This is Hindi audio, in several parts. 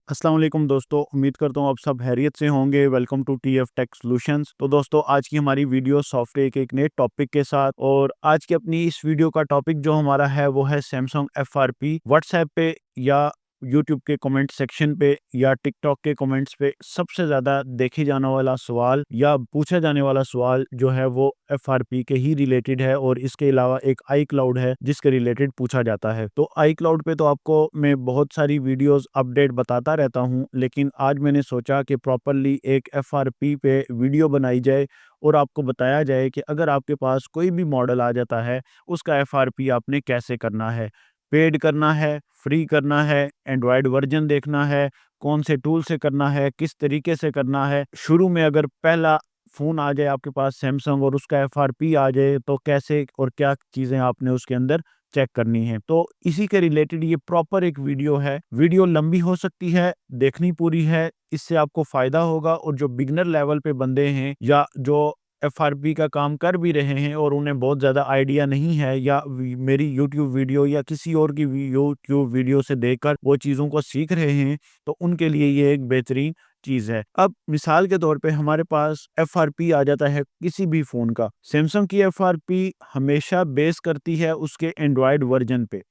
अस्सलाम वालेकुम दोस्तों, उम्मीद करता हूँ आप सब खैरियत से होंगे। Welcome to TF tech solutions. तो दोस्तों, आज की हमारी वीडियो सॉफ्टवेयर के एक नए टॉपिक के साथ, और आज की अपनी इस वीडियो का टॉपिक जो हमारा है वो है सैमसंग एफआरपी। व्हाट्सएप पे या यूट्यूब के कमेंट सेक्शन पे या टिकटॉक के कमेंट्स पे सबसे ज़्यादा देखे जाने वाला सवाल या पूछा जाने वाला सवाल जो है वो एफआरपी के ही रिलेटेड है, और इसके अलावा एक आई क्लाउड है जिसके रिलेटेड पूछा जाता है। तो आई क्लाउड पे तो आपको मैं बहुत सारी वीडियोस अपडेट बताता रहता हूँ, लेकिन आज मैंने सोचा कि प्रॉपरली एक एफआरपी पे वीडियो बनाई जाए और आपको बताया जाए कि अगर आपके पास कोई भी मॉडल आ जाता है, उसका एफआरपी आपने कैसे करना है। पेड करना है, फ्री करना है, एंड्रॉयड वर्जन देखना है, कौन से टूल से करना है, किस तरीके से करना है। शुरू में अगर पहला फ़ोन आ जाए आपके पास सैमसंग और उसका एफआरपी आ जाए, तो कैसे और क्या चीज़ें आपने उसके अंदर चेक करनी है। तो इसी के रिलेटेड ये प्रॉपर एक वीडियो है। वीडियो लंबी हो सकती है, देखनी पूरी है, इससे आपको फ़ायदा होगा। और जो बिगिनर लेवल पे बंदे हैं या जो एफआरपी का काम कर भी रहे हैं और उन्हें बहुत ज़्यादा आइडिया नहीं है, या मेरी यूट्यूब वीडियो या किसी और की यूट्यूब वीडियो से देखकर वो चीज़ों को सीख रहे हैं, तो उनके लिए ये एक बेहतरीन चीज़ है। अब मिसाल के तौर पे हमारे पास एफआरपी आ जाता है किसी भी फ़ोन का। सैमसंग की एफआरपी हमेशा बेस करती है उसके एंड्रॉयड वर्जन पे।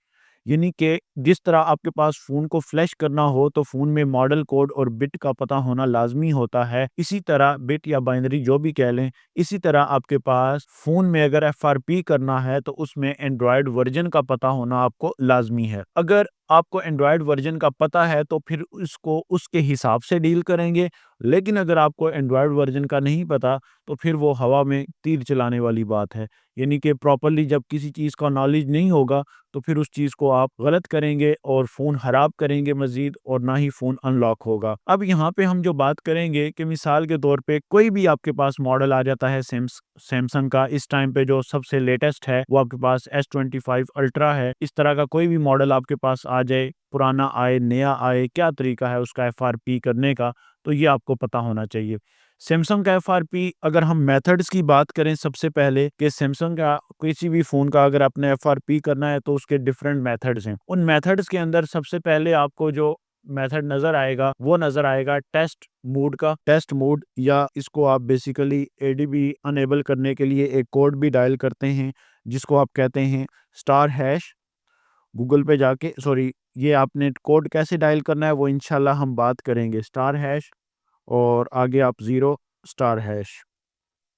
यानी कि जिस तरह आपके पास फ़ोन को फ्लैश करना हो तो फ़ोन में मॉडल कोड और बिट का पता होना लाज़मी होता है। इसी तरह बिट या बाइनरी जो भी कह लें, इसी तरह आपके पास फ़ोन में अगर एफआरपी करना है तो उसमें एंड्रॉयड वर्ज़न का पता होना आपको लाज़मी है। अगर आपको एंड्रॉयड वर्ज़न का पता है तो फिर उसको उसके हिसाब से डील करेंगे। लेकिन अगर आपको एंड्रॉयड वर्ज़न का नहीं पता, तो फिर वो हवा में तीर चलाने वाली बात है। यानी कि प्रॉपर्ली जब किसी चीज़ का नॉलेज नहीं होगा, तो फिर उस चीज़ को आप गलत करेंगे और फ़ोन खराब करेंगे मज़ीद, और ना ही फ़ोन अनलॉक होगा। अब यहाँ पे हम जो बात करेंगे कि मिसाल के तौर पे कोई भी आपके पास मॉडल आ जाता है सैमसंग का, इस टाइम पे जो सबसे लेटेस्ट है वो आपके पास S25 अल्ट्रा है। इस तरह का कोई भी मॉडल आपके पास आ जाए, पुराना आए, नया आए, क्या तरीका है उसका एफआरपी करने का, तो ये आपको पता होना चाहिए। सैमसंग का एफआरपी, अगर हम मेथड्स की बात करें सबसे पहले, कि सैमसंग का किसी भी फ़ोन का अगर आपने एफआरपी करना है तो उसके डिफरेंट मेथड्स हैं। उन मेथड्स के अंदर सबसे पहले आपको जो मेथड नज़र आएगा वो नज़र आएगा टेस्ट मोड का। टेस्ट मोड, या इसको आप बेसिकली एडीबी अनेबल करने के लिए एक कोड भी डायल करते हैं जिसको आप कहते हैं स्टार हैश। गूगल पे जाके, सॉरी, ये आपने कोड कैसे डायल करना है वो इंशाल्लाह हम बात करेंगे। स्टार हैश और आगे आप 0 स्टार हैश।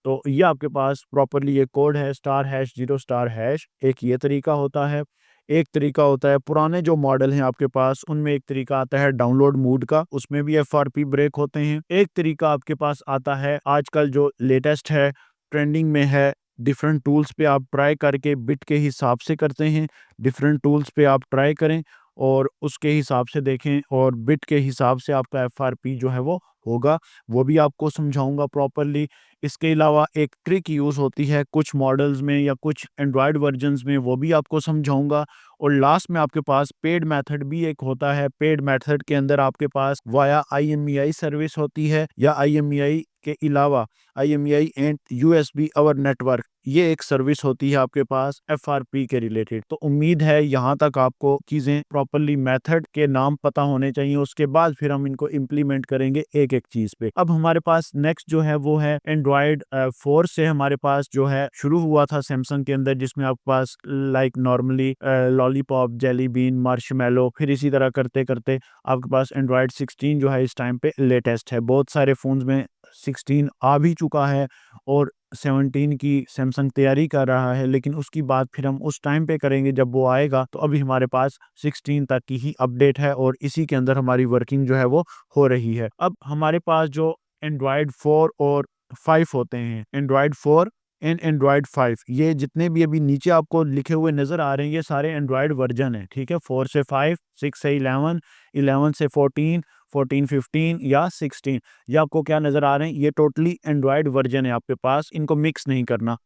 तो ये आपके पास प्रॉपर्ली ये कोड है स्टार हैश 0 स्टार हैश। एक ये तरीका होता है। एक तरीका होता है पुराने जो मॉडल हैं आपके पास, उनमें एक तरीका आता है डाउनलोड मोड का, उसमें भी एफआरपी ब्रेक होते हैं। एक तरीका आपके पास आता है आजकल जो लेटेस्ट है, ट्रेंडिंग में है, डिफरेंट टूल्स पे आप ट्राई करके बिट के हिसाब से करते हैं। डिफरेंट टूल्स पे आप ट्राई करें और उसके हिसाब से देखें, और बिट के हिसाब से आपका एफआरपी जो है वो होगा। वो भी आपको समझाऊंगा प्रॉपरली। इसके अलावा एक ट्रिक यूज़ होती है कुछ मॉडल्स में या कुछ एंड्रॉयड वर्जन्स में, वो भी आपको समझाऊंगा। और लास्ट में आपके पास पेड मेथड भी एक होता है। पेड मेथड के अंदर आपके पास वाया आईएमईआई सर्विस होती है, या आईएमईआई के अलावा IMEI and USB our network, ये एक सर्विस होती है आपके पास एफआरपी के रिलेटेड। तो उम्मीद है यहाँ तक आपको चीज़ें प्रॉपरली मेथड के नाम पता होने चाहिए। उसके बाद फिर हम इनको इम्प्लीमेंट करेंगे एक एक चीज़ पे। अब हमारे पास नेक्स्ट जो है वो है एंड्रॉयड 4 से हमारे पास जो है शुरू हुआ था सैमसंग के अंदर, जिसमें आपके पास like normally lollipop, jelly bean, marshmallow, फिर इसी तरह करते करते आपके पास एंड्रॉयड 16 जो है इस टाइम पे लेटेस्ट है। बहुत सारे फ़ोन्स में 16 आ भी चुका है, और 17 की सैमसंग तैयारी कर रहा है, लेकिन उसकी बात फिर हम उस टाइम पे करेंगे जब वो आएगा। तो अभी हमारे पास 16 तक की ही अपडेट है, और इसी के अंदर हमारी वर्किंग जो है वो हो रही है। अब हमारे पास जो एंड्रॉयड 4 और 5 होते हैं, एंड्रॉयड 4 एंड एंड्रॉयड 5, ये जितने भी अभी नीचे आपको लिखे हुए नज़र आ रहे हैं ये सारे एंड्रॉयड वर्जन है। ठीक है, 4 से 5, 6 से 11, 11 से 14, 14 15 या 16, ये आपको क्या नज़र आ रहे हैं, ये टोटली एंड्रॉयड वर्जन है आपके पास, इनको मिक्स नहीं करना।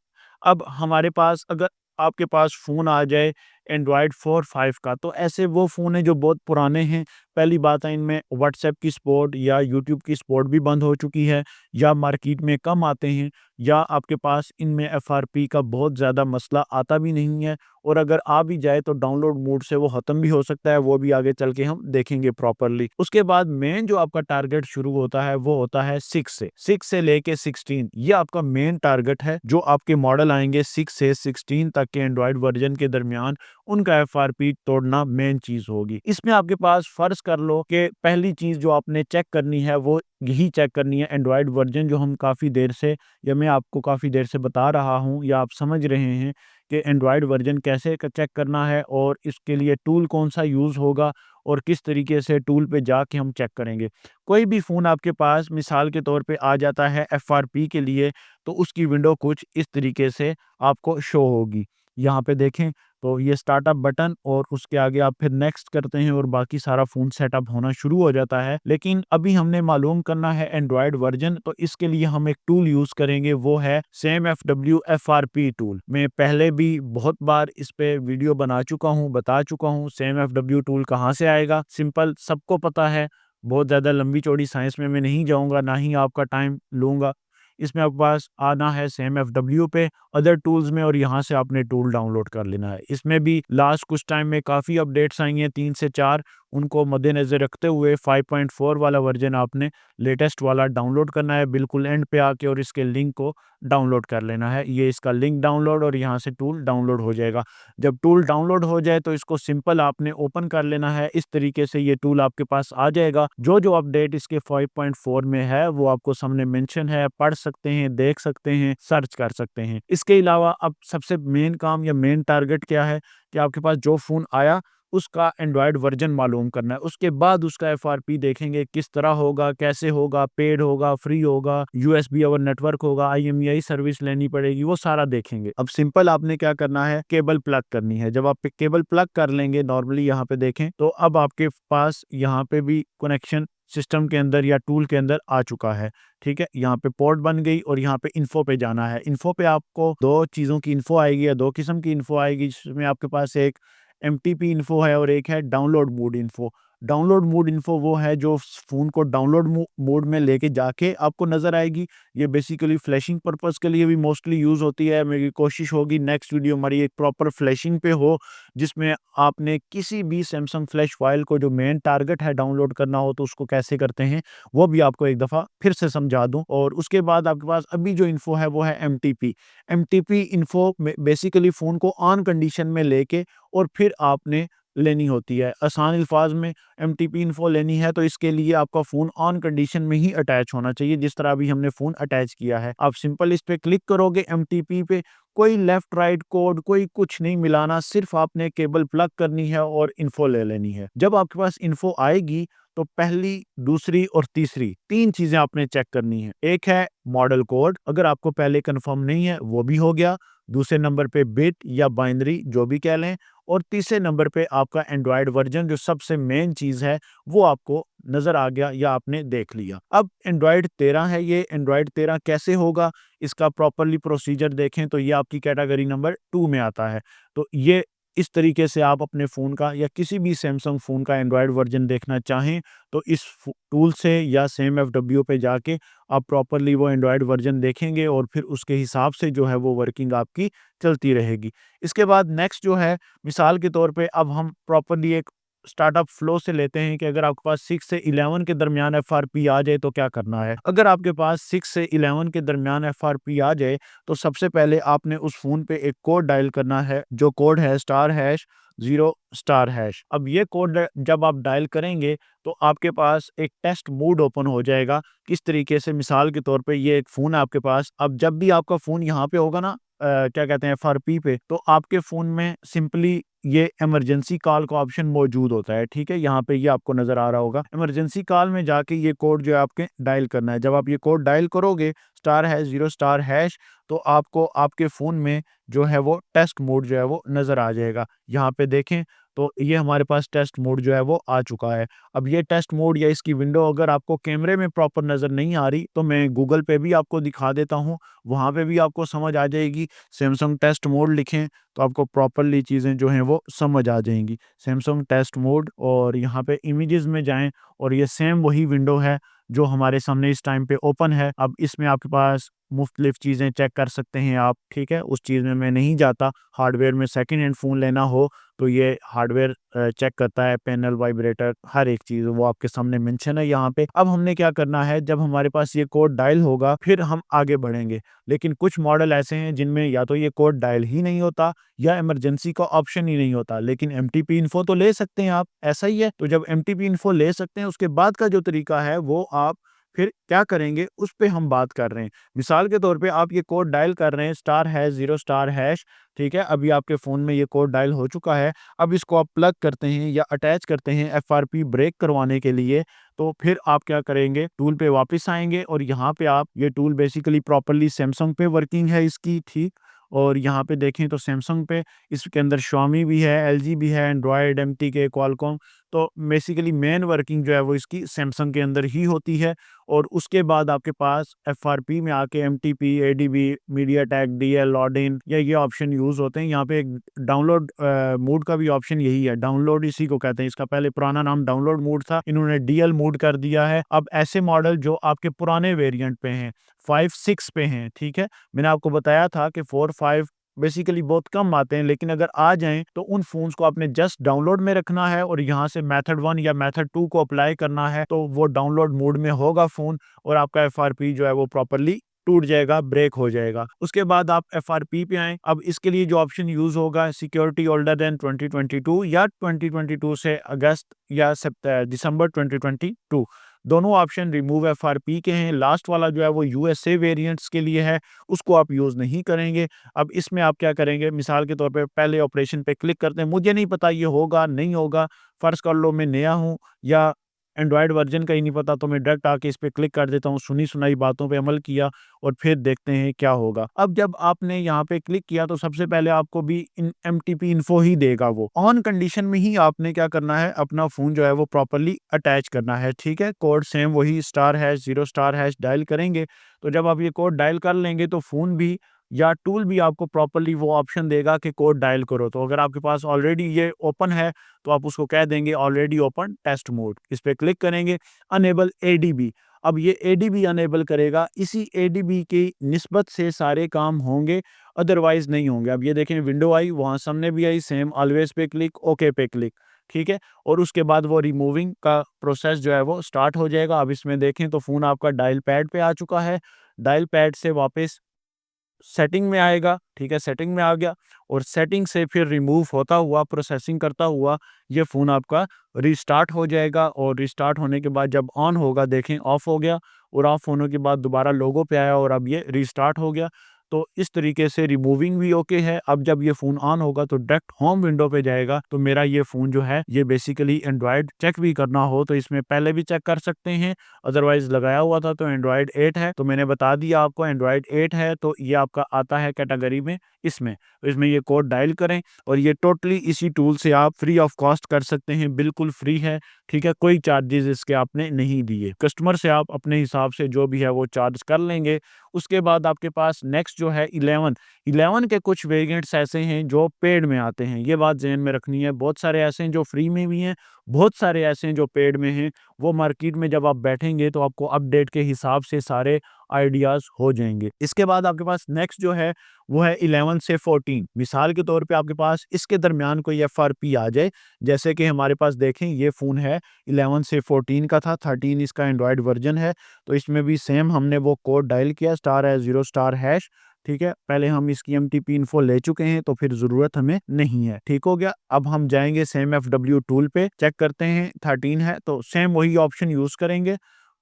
अब हमारे पास अगर आपके पास फ़ोन आ जाए एंड्रॉयड 4.5 का। तो ऐसे वो फ़ोन हैं जो बहुत पुराने हैं। पहली बात है, इनमें व्हाट्सएप की सपोर्ट या यूट्यूब की सपोर्ट भी बंद हो चुकी है, या मार्केट में कम आते हैं, या आपके पास इनमें एफआरपी का बहुत ज़्यादा मसला आता भी नहीं है, और अगर आ भी जाए तो डाउनलोड मोड से वो ख़त्म भी हो सकता है। वो भी आगे चल के हम देखेंगे प्रॉपरली। उसके बाद मेन जो आपका टारगेट शुरू होता है वो होता है 6 से लेके 16। ये आपका मेन टारगेट है। जो आपके मॉडल आएंगे 6 से 16 तक के एंड्रॉयड वर्जन के दरमियान, उनका एफआरपी तोड़ना मेन चीज होगी। इसमें आपके पास फर्ज कर लो कि पहली चीज जो आपने चेक करनी है वो यही चेक करनी है, एंड्रॉयड वर्जन जो हम काफ़ी देर से, या मैं आपको काफ़ी देर से बता रहा हूँ, या आप समझ रहे हैं कि एंड्रॉयड वर्जन कैसे चेक करना है, और इसके लिए टूल कौन सा यूज़ होगा, और किस तरीके से टूल पे जाके हम चेक करेंगे। कोई भी फ़ोन आपके पास मिसाल के तौर पे आ जाता है एफआरपी के लिए, तो उसकी विंडो कुछ इस तरीके से आपको शो होगी। यहाँ पे देखें तो ये स्टार्टअप बटन, और उसके आगे आप फिर नेक्स्ट करते हैं और बाकी सारा फ़ोन सेटअप होना शुरू हो जाता है। लेकिन अभी हमने मालूम करना है एंड्रॉयड वर्जन, तो इसके लिए हम एक टूल यूज़ करेंगे, वो है SameFW FRP टूल। मैं पहले भी बहुत बार इस पे वीडियो बना चुका हूँ, बता चुका हूँ SameFW टूल कहाँ से आएगा। सिंपल, सबको पता है। बहुत ज़्यादा लंबी चौड़ी साइंस में मैं नहीं जाऊँगा, ना ही आपका टाइम लूँगा। इसमें आपके पास आना है SameFW पे, अदर टूल्स में, और यहाँ से आपने टूल डाउनलोड कर लेना है। इसमें भी लास्ट कुछ टाइम में काफ़ी अपडेट्स आई हैं, 3 से 4, उनको मद्देनज़र रखते हुए 5.4 वाला वर्जन आपने लेटेस्ट वाला डाउनलोड करना है बिल्कुल एंड पे आके, और इसके लिंक को डाउनलोड कर लेना है। ये इसका लिंक डाउनलोड, और यहाँ से टूल डाउनलोड हो जाएगा। जब टूल डाउनलोड हो जाए तो इसको सिंपल आपने ओपन कर लेना है। इस तरीके से ये टूल आपके पास आ जाएगा। जो अपडेट इसके 5.4 में है वो आपको सामने मेंशन है, पढ़ सकते हैं, देख सकते हैं, सर्च कर सकते हैं। इसके अलावा अब सबसे मेन काम या मेन टारगेट क्या है कि आपके पास जो फ़ोन आया उसका एंड्रॉयड वर्जन मालूम करना है। उसके बाद उसका एफआरपी देखेंगे किस तरह होगा, कैसे होगा, पेड होगा, फ्री होगा, यूएसबी ओवर नेटवर्क होगा, आईएमईआई सर्विस लेनी पड़ेगी, वो सारा देखेंगे। अब सिंपल आपने क्या करना है, केबल प्लग करनी है। जब आप केबल प्लग कर लेंगे, नॉर्मली यहाँ पे देखें तो अब आपके पास यहाँ पे भी कनेक्शन सिस्टम के अंदर या टूल के अंदर आ चुका है। ठीक है, यहाँ पे पोर्ट बन गई, और यहाँ पे इन्फो पे जाना है। इन्फो पे आपको दो चीज़ों की इन्फो आएगी, या दो किस्म की इन्फो आएगी, जिसमें आपके पास एक एमटीपी इन्फो है और एक है download mode info. Download mode info वो है जो फ़ोन को डाउनलोड मोड में लेके जाके आपको नज़र आएगी। ये बेसिकली फ्लैशिंग पर्पज़ के लिए भी मोस्टली यूज़ होती है। मेरी कोशिश होगी नेक्स्ट वीडियो हमारी एक प्रॉपर फ्लैशिंग पे हो, जिसमें आपने किसी भी सैमसंग फ्लैश फाइल को जो मेन टारगेट है डाउनलोड करना हो तो उसको कैसे करते हैं, वो भी आपको एक दफ़ा फिर से समझा दूँ। और उसके बाद आपके पास अभी जो इन्फो है वो है एमटीपी। एमटीपी इन्फो में बेसिकली फ़ोन को ऑन कंडीशन में लेके और फिर आपने लेनी होती है। आसान अल्फाज में एमटीपी इन्फो लेनी है तो इसके लिए आपका फ़ोन ऑन कंडीशन में ही अटैच होना चाहिए, जिस तरह अभी हमने फ़ोन अटैच किया है। आप सिंपल इस पे क्लिक करोगे एमटीपी पे, कोई लेफ्ट राइट कोड कोई कुछ नहीं मिलाना, सिर्फ आपने केबल प्लग करनी है और इन्फो ले लेनी है। जब आपके पास इन्फो आएगी तो पहली, दूसरी और तीसरी 3 चीज़ें आपने चेक करनी है। एक है मॉडल कोड, अगर आपको पहले कन्फर्म नहीं है वो भी हो गया। दूसरे नंबर पे बिट या बाइनरी जो भी कह लें, और तीसरे नंबर पे आपका एंड्रॉयड वर्जन जो सबसे मेन चीज़ है वो आपको नज़र आ गया या आपने देख लिया। अब एंड्रॉयड 13 है, ये एंड्रॉयड 13 कैसे होगा, इसका प्रॉपर्ली प्रोसीजर देखें तो ये आपकी कैटेगरी नंबर 2 में आता है। तो ये इस तरीके से आप अपने फ़ोन का या किसी भी सैमसंग फ़ोन का एंड्रॉयड वर्जन देखना चाहें तो इस टूल से या SameFW पे जाके आप प्रॉपर्ली वो एंड्रॉयड वर्जन देखेंगे, और फिर उसके हिसाब से जो है वो वर्किंग आपकी चलती रहेगी। इसके बाद नेक्स्ट जो है, मिसाल के तौर पे अब हम प्रॉपर्ली एक स्टार्टअप फ्लो से लेते हैं कि अगर आपके पास 6 से 11 के दरमियान एफआरपी आ जाए तो क्या करना है। अगर आपके पास 6 से 11 के दरमियान एफआरपी आ जाए तो सबसे पहले आपने उस फ़ोन पे एक कोड डायल करना है, जो कोड है *#0*#। अब ये कोड जब आप डायल करेंगे तो आपके पास एक टेस्ट मोड ओपन हो जाएगा। किस तरीके से, मिसाल के तौर पे ये एक फ़ोन है आपके पास, अब जब भी आपका फ़ोन यहाँ पे होगा ना, क्या कहते हैं, एफआरपी पे, तो आपके फ़ोन में सिंपली ये इमरजेंसी कॉल का ऑप्शन मौजूद होता है। ठीक है, यहाँ पे ये आपको नज़र आ रहा होगा। इमरजेंसी कॉल में जाके ये कोड जो है आपके डायल करना है। जब आप ये कोड डायल करोगे *#0*#, तो आपको आपके फ़ोन में जो है वो टेस्ट मोड जो है वो नज़र आ जाएगा। यहाँ पे देखें तो ये हमारे पास टेस्ट मोड जो है वो आ चुका है। अब ये टेस्ट मोड या इसकी विंडो अगर आपको कैमरे में प्रॉपर नज़र नहीं आ रही तो मैं गूगल पे भी आपको दिखा देता हूँ, वहाँ पे भी आपको समझ आ जाएगी। सैमसंग टेस्ट मोड लिखें तो आपको प्रॉपरली चीज़ें जो हैं वो समझ आ जाएँगी। सैमसंग टेस्ट मोड और यहाँ पे इमेजेस में जाएँ और ये सेम वही विंडो है जो हमारे सामने इस टाइम पे ओपन है। अब इसमें आपके पास मुख्तलिफ चीज़ें चेक कर सकते हैं आप, ठीक है? उस चीज़ में मैं नहीं जाता। हार्डवेयर में सेकंड हैंड फ़ोन लेना हो तो ये हार्डवेयर चेक करता है, पैनल, वाइब्रेटर, हर एक चीज़ वो आपके सामने मेंशन है यहाँ पे। अब हमने क्या करना है, जब हमारे पास ये कोड डायल होगा फिर हम आगे बढ़ेंगे। लेकिन कुछ मॉडल ऐसे हैं जिनमें या तो ये कोड डायल ही नहीं होता या इमरजेंसी का ऑप्शन ही नहीं होता, लेकिन एमटीपी इन्फो तो ले सकते हैं आप, ऐसा ही है। तो जब एमटीपी इन्फो ले सकते हैं उसके बाद का जो तरीका है वो आप फिर क्या करेंगे उस पे हम बात कर रहे हैं। मिसाल के तौर पे आप ये कोड डायल कर रहे हैं *#0*#, ठीक है? अभी आपके फ़ोन में ये कोड डायल हो चुका है। अब इसको आप प्लग करते हैं या अटैच करते हैं एफआरपी ब्रेक करवाने के लिए, तो फिर आप क्या करेंगे, टूल पे वापस आएँगे और यहाँ पे आप ये टूल बेसिकली प्रॉपर्ली सैमसंग पे वर्किंग है इसकी, ठीक? और यहाँ पे देखें तो सैमसंग पे इसके अंदर Xiaomi भी है, एलजी भी है, एंड्रॉयड, एमटीके, क्वालकॉम। तो बेसिकली मेन वर्किंग जो है वो इसकी सैमसंग के अंदर ही होती है। और उसके बाद आपके पास एफआरपी में आके एमटीपी, एडीबी, मीडियाटेक, डीएल, ऑडिन या ये ऑप्शन यूज़ होते हैं। यहाँ पे एक डाउनलोड मोड का भी ऑप्शन यही है, डाउनलोड इसी को कहते हैं। इसका पहले पुराना नाम डाउनलोड मोड था, इन्होंने डीएल मोड कर दिया है। अब ऐसे मॉडल जो आपके पुराने वेरिएंट पे हैं, 5, 6 पे हैं, ठीक है? मैंने आपको बताया था कि 4, 5 बेसिकली बहुत कम आते हैं, लेकिन अगर आ जाएँ तो उन फ़ोन्स को आपने जस्ट डाउनलोड में रखना है और यहाँ से मेथड 1 या मेथड 2 को अप्लाई करना है, तो वो डाउनलोड मोड में होगा फ़ोन और आपका एफआरपी जो है वो प्रॉपर्ली टूट जाएगा, ब्रेक हो जाएगा। उसके बाद आप एफआरपी पे आएँ। अब इसके लिए जो ऑप्शन यूज़ होगा, सिक्योरिटी ओल्डर देन 2022 या 2022 से अगस्त या दिसंबर 2022, दोनों ऑप्शन रिमूव एफआरपी के हैं। लास्ट वाला जो है वो यूएसए वेरिएंट्स के लिए है, उसको आप यूज़ नहीं करेंगे। अब इसमें आप क्या करेंगे, मिसाल के तौर पे पहले ऑपरेशन पे क्लिक करते हैं। मुझे नहीं पता ये होगा, नहीं होगा, फ़र्ज़ कर लो मैं नया हूँ या एंड्रॉयड वर्ज़न का ही नहीं पता, तो मैं डायरेक्ट आके इस पे क्लिक कर देता हूँ, सुनी-सुनाई बातों पे अमल किया और फिर देखते हैं क्या होगा। अब जब आपने यहाँ पे क्लिक किया तो सबसे पहले आपको भी इन एमटीपी इन्फो ही देगा वो। ऑन कंडीशन में ही आपने क्या करना है, अपना फ़ोन जो है वो प्रॉपर्ली अटैच करना है, ठीक है? कोड सेम वही *#0* डायल करेंगे, तो जब आप ये कोड डायल कर लेंगे तो फ़ोन भी या टूल भी आपको प्रॉपर्ली वो ऑप्शन देगा कि कोड डायल करो। तो अगर आपके पास ऑलरेडी ये ओपन है तो आप उसको कह देंगे ऑलरेडी ओपन टेस्ट मोड, इस पे क्लिक करेंगे, अनेबल एडीबी। अब ये एडीबी अनेबल करेगा, इसी एडीबी की निस्बत से सारे काम होंगे, अदरवाइज नहीं होंगे। अब ये देखें विंडो आई, वहाँ सामने भी आई सेम, ऑलवेज पे क्लिक, ओके पे क्लिक, ठीक है? और उसके बाद वो रिमूविंग का प्रोसेस जो है वो स्टार्ट हो जाएगा। अब इसमें देखें तो फ़ोन आपका डायल पैड पे आ चुका है, डायल पैड से वापस सेटिंग में आएगा, ठीक है? सेटिंग में आ गया और सेटिंग से फिर रिमूव होता हुआ, प्रोसेसिंग करता हुआ ये फ़ोन आपका रीस्टार्ट हो जाएगा और रीस्टार्ट होने के बाद जब ऑन होगा, देखें ऑफ हो गया और ऑफ होने के बाद दोबारा लोगो पे आया और अब ये रीस्टार्ट हो गया। तो इस तरीके से रिमूविंग भी ओके है। अब जब ये फ़ोन ऑन होगा तो डायरेक्ट होम विंडो पे जाएगा, तो मेरा ये फ़ोन जो है ये बेसिकली एंड्रॉयड चेक भी करना हो तो इसमें पहले भी चेक कर सकते हैं, अदरवाइज़ लगाया हुआ था तो एंड्रॉयड 8 है, तो मैंने बता दिया आपको एंड्रॉयड 8 है तो ये आपका आता है कैटेगरी में इसमें। तो इसमें ये कोड डायल करें और ये टोटली इसी टूल से आप फ्री ऑफ कॉस्ट कर सकते हैं, बिल्कुल फ्री है, ठीक है? कोई चार्जेज़ इसके आपने नहीं दिए। कस्टमर से आप अपने हिसाब से जो भी है वो चार्ज कर लेंगे। उसके बाद आपके पास नेक्स्ट जो है 11 के कुछ वेरिएंट्स ऐसे हैं जो पेड में आते हैं, ये बात ज़हन में रखनी है। बहुत सारे ऐसे हैं जो फ्री में भी हैं, बहुत सारे ऐसे हैं जो पेड में हैं। वो मार्केट में जब आप बैठेंगे तो आपको अपडेट के हिसाब से सारे आइडियाज़ हो जाएँगे। इसके बाद आपके पास नेक्स्ट जो है वो है 11 से 14। मिसाल के तौर पे आपके पास इसके दरमियान कोई एफआरपी आ जाए, जैसे कि हमारे पास देखें ये फ़ोन है 11 से 14 का था, 13 इसका एंड्रॉयड वर्ज़न है, तो इसमें भी सेम हमने वो कोड डायल किया *#0*#, ठीक है? पहले हम इसकी एमटीपी इन्फो ले चुके हैं तो फिर ज़रूरत हमें नहीं है, ठीक हो गया? अब हम जाएँगे सेम एफडब्ल्यू टूल पे, चेक करते हैं 13 है तो सेम वही ऑप्शन यूज़ करेंगे।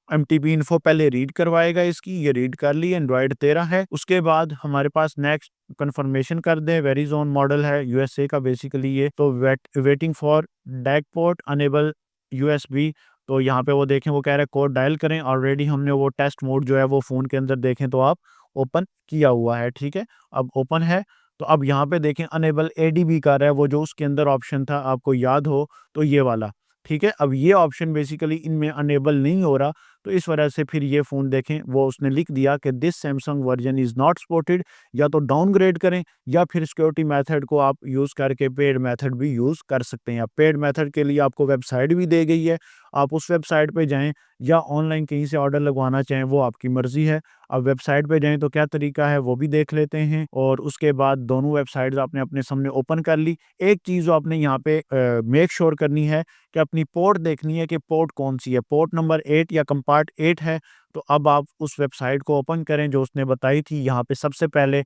एमटीबी इन्फो पहले रीड करवाएगा इसकी, ये रीड कर ली, एंड्रॉयड 13 है। उसके बाद हमारे पास नेक्स्ट कन्फर्मेशन कर दें, वेरिज़ोन मॉडल है यूएसए का बेसिकली ये, तो waiting for DAC port enable USB. तो यहाँ पे वो देखें वो कह रहा है कोड डायल करें, ऑलरेडी हमने वो टेस्ट मोड जो है वो फ़ोन के अंदर देखें तो आप ओपन किया हुआ है, ठीक है? अब ओपन है तो अब यहाँ पे देखें अनेबल एडीबी कर रहा है, वो जो उसके अंदर ऑप्शन था आपको याद हो तो ये वाला, ठीक है। अब ये ऑप्शन बेसिकली इनमें अनेबल नहीं हो रहा, तो इस वजह से फिर ये फ़ोन देखें वो उसने लिख दिया कि this Samsung version is not supported, या तो डाउनग्रेड करें या फिर सिक्योरिटी मेथड को आप यूज़ करके पेड मेथड भी यूज़ कर सकते हैं। अब पेड मेथड के लिए आपको वेबसाइट भी दी गई है, आप उस वेबसाइट पे जाएँ या ऑनलाइन कहीं से ऑर्डर लगवाना चाहें वो आपकी मर्ज़ी है। अब वेबसाइट पे जाएँ तो क्या तरीका है वो भी देख लेते हैं, और उसके बाद दोनों वेबसाइट्स आपने अपने सामने ओपन कर ली। एक चीज़ जो आपने यहाँ पे मेक श्योर करनी है कि अपनी पोर्ट देखनी है कि पोर्ट कौन-सी है, पोर्ट नंबर 8 या कंपार्ट 8 है। तो अब आप उस वेबसाइट को ओपन करें जो उसने बताई थी। यहाँ पे सबसे पहले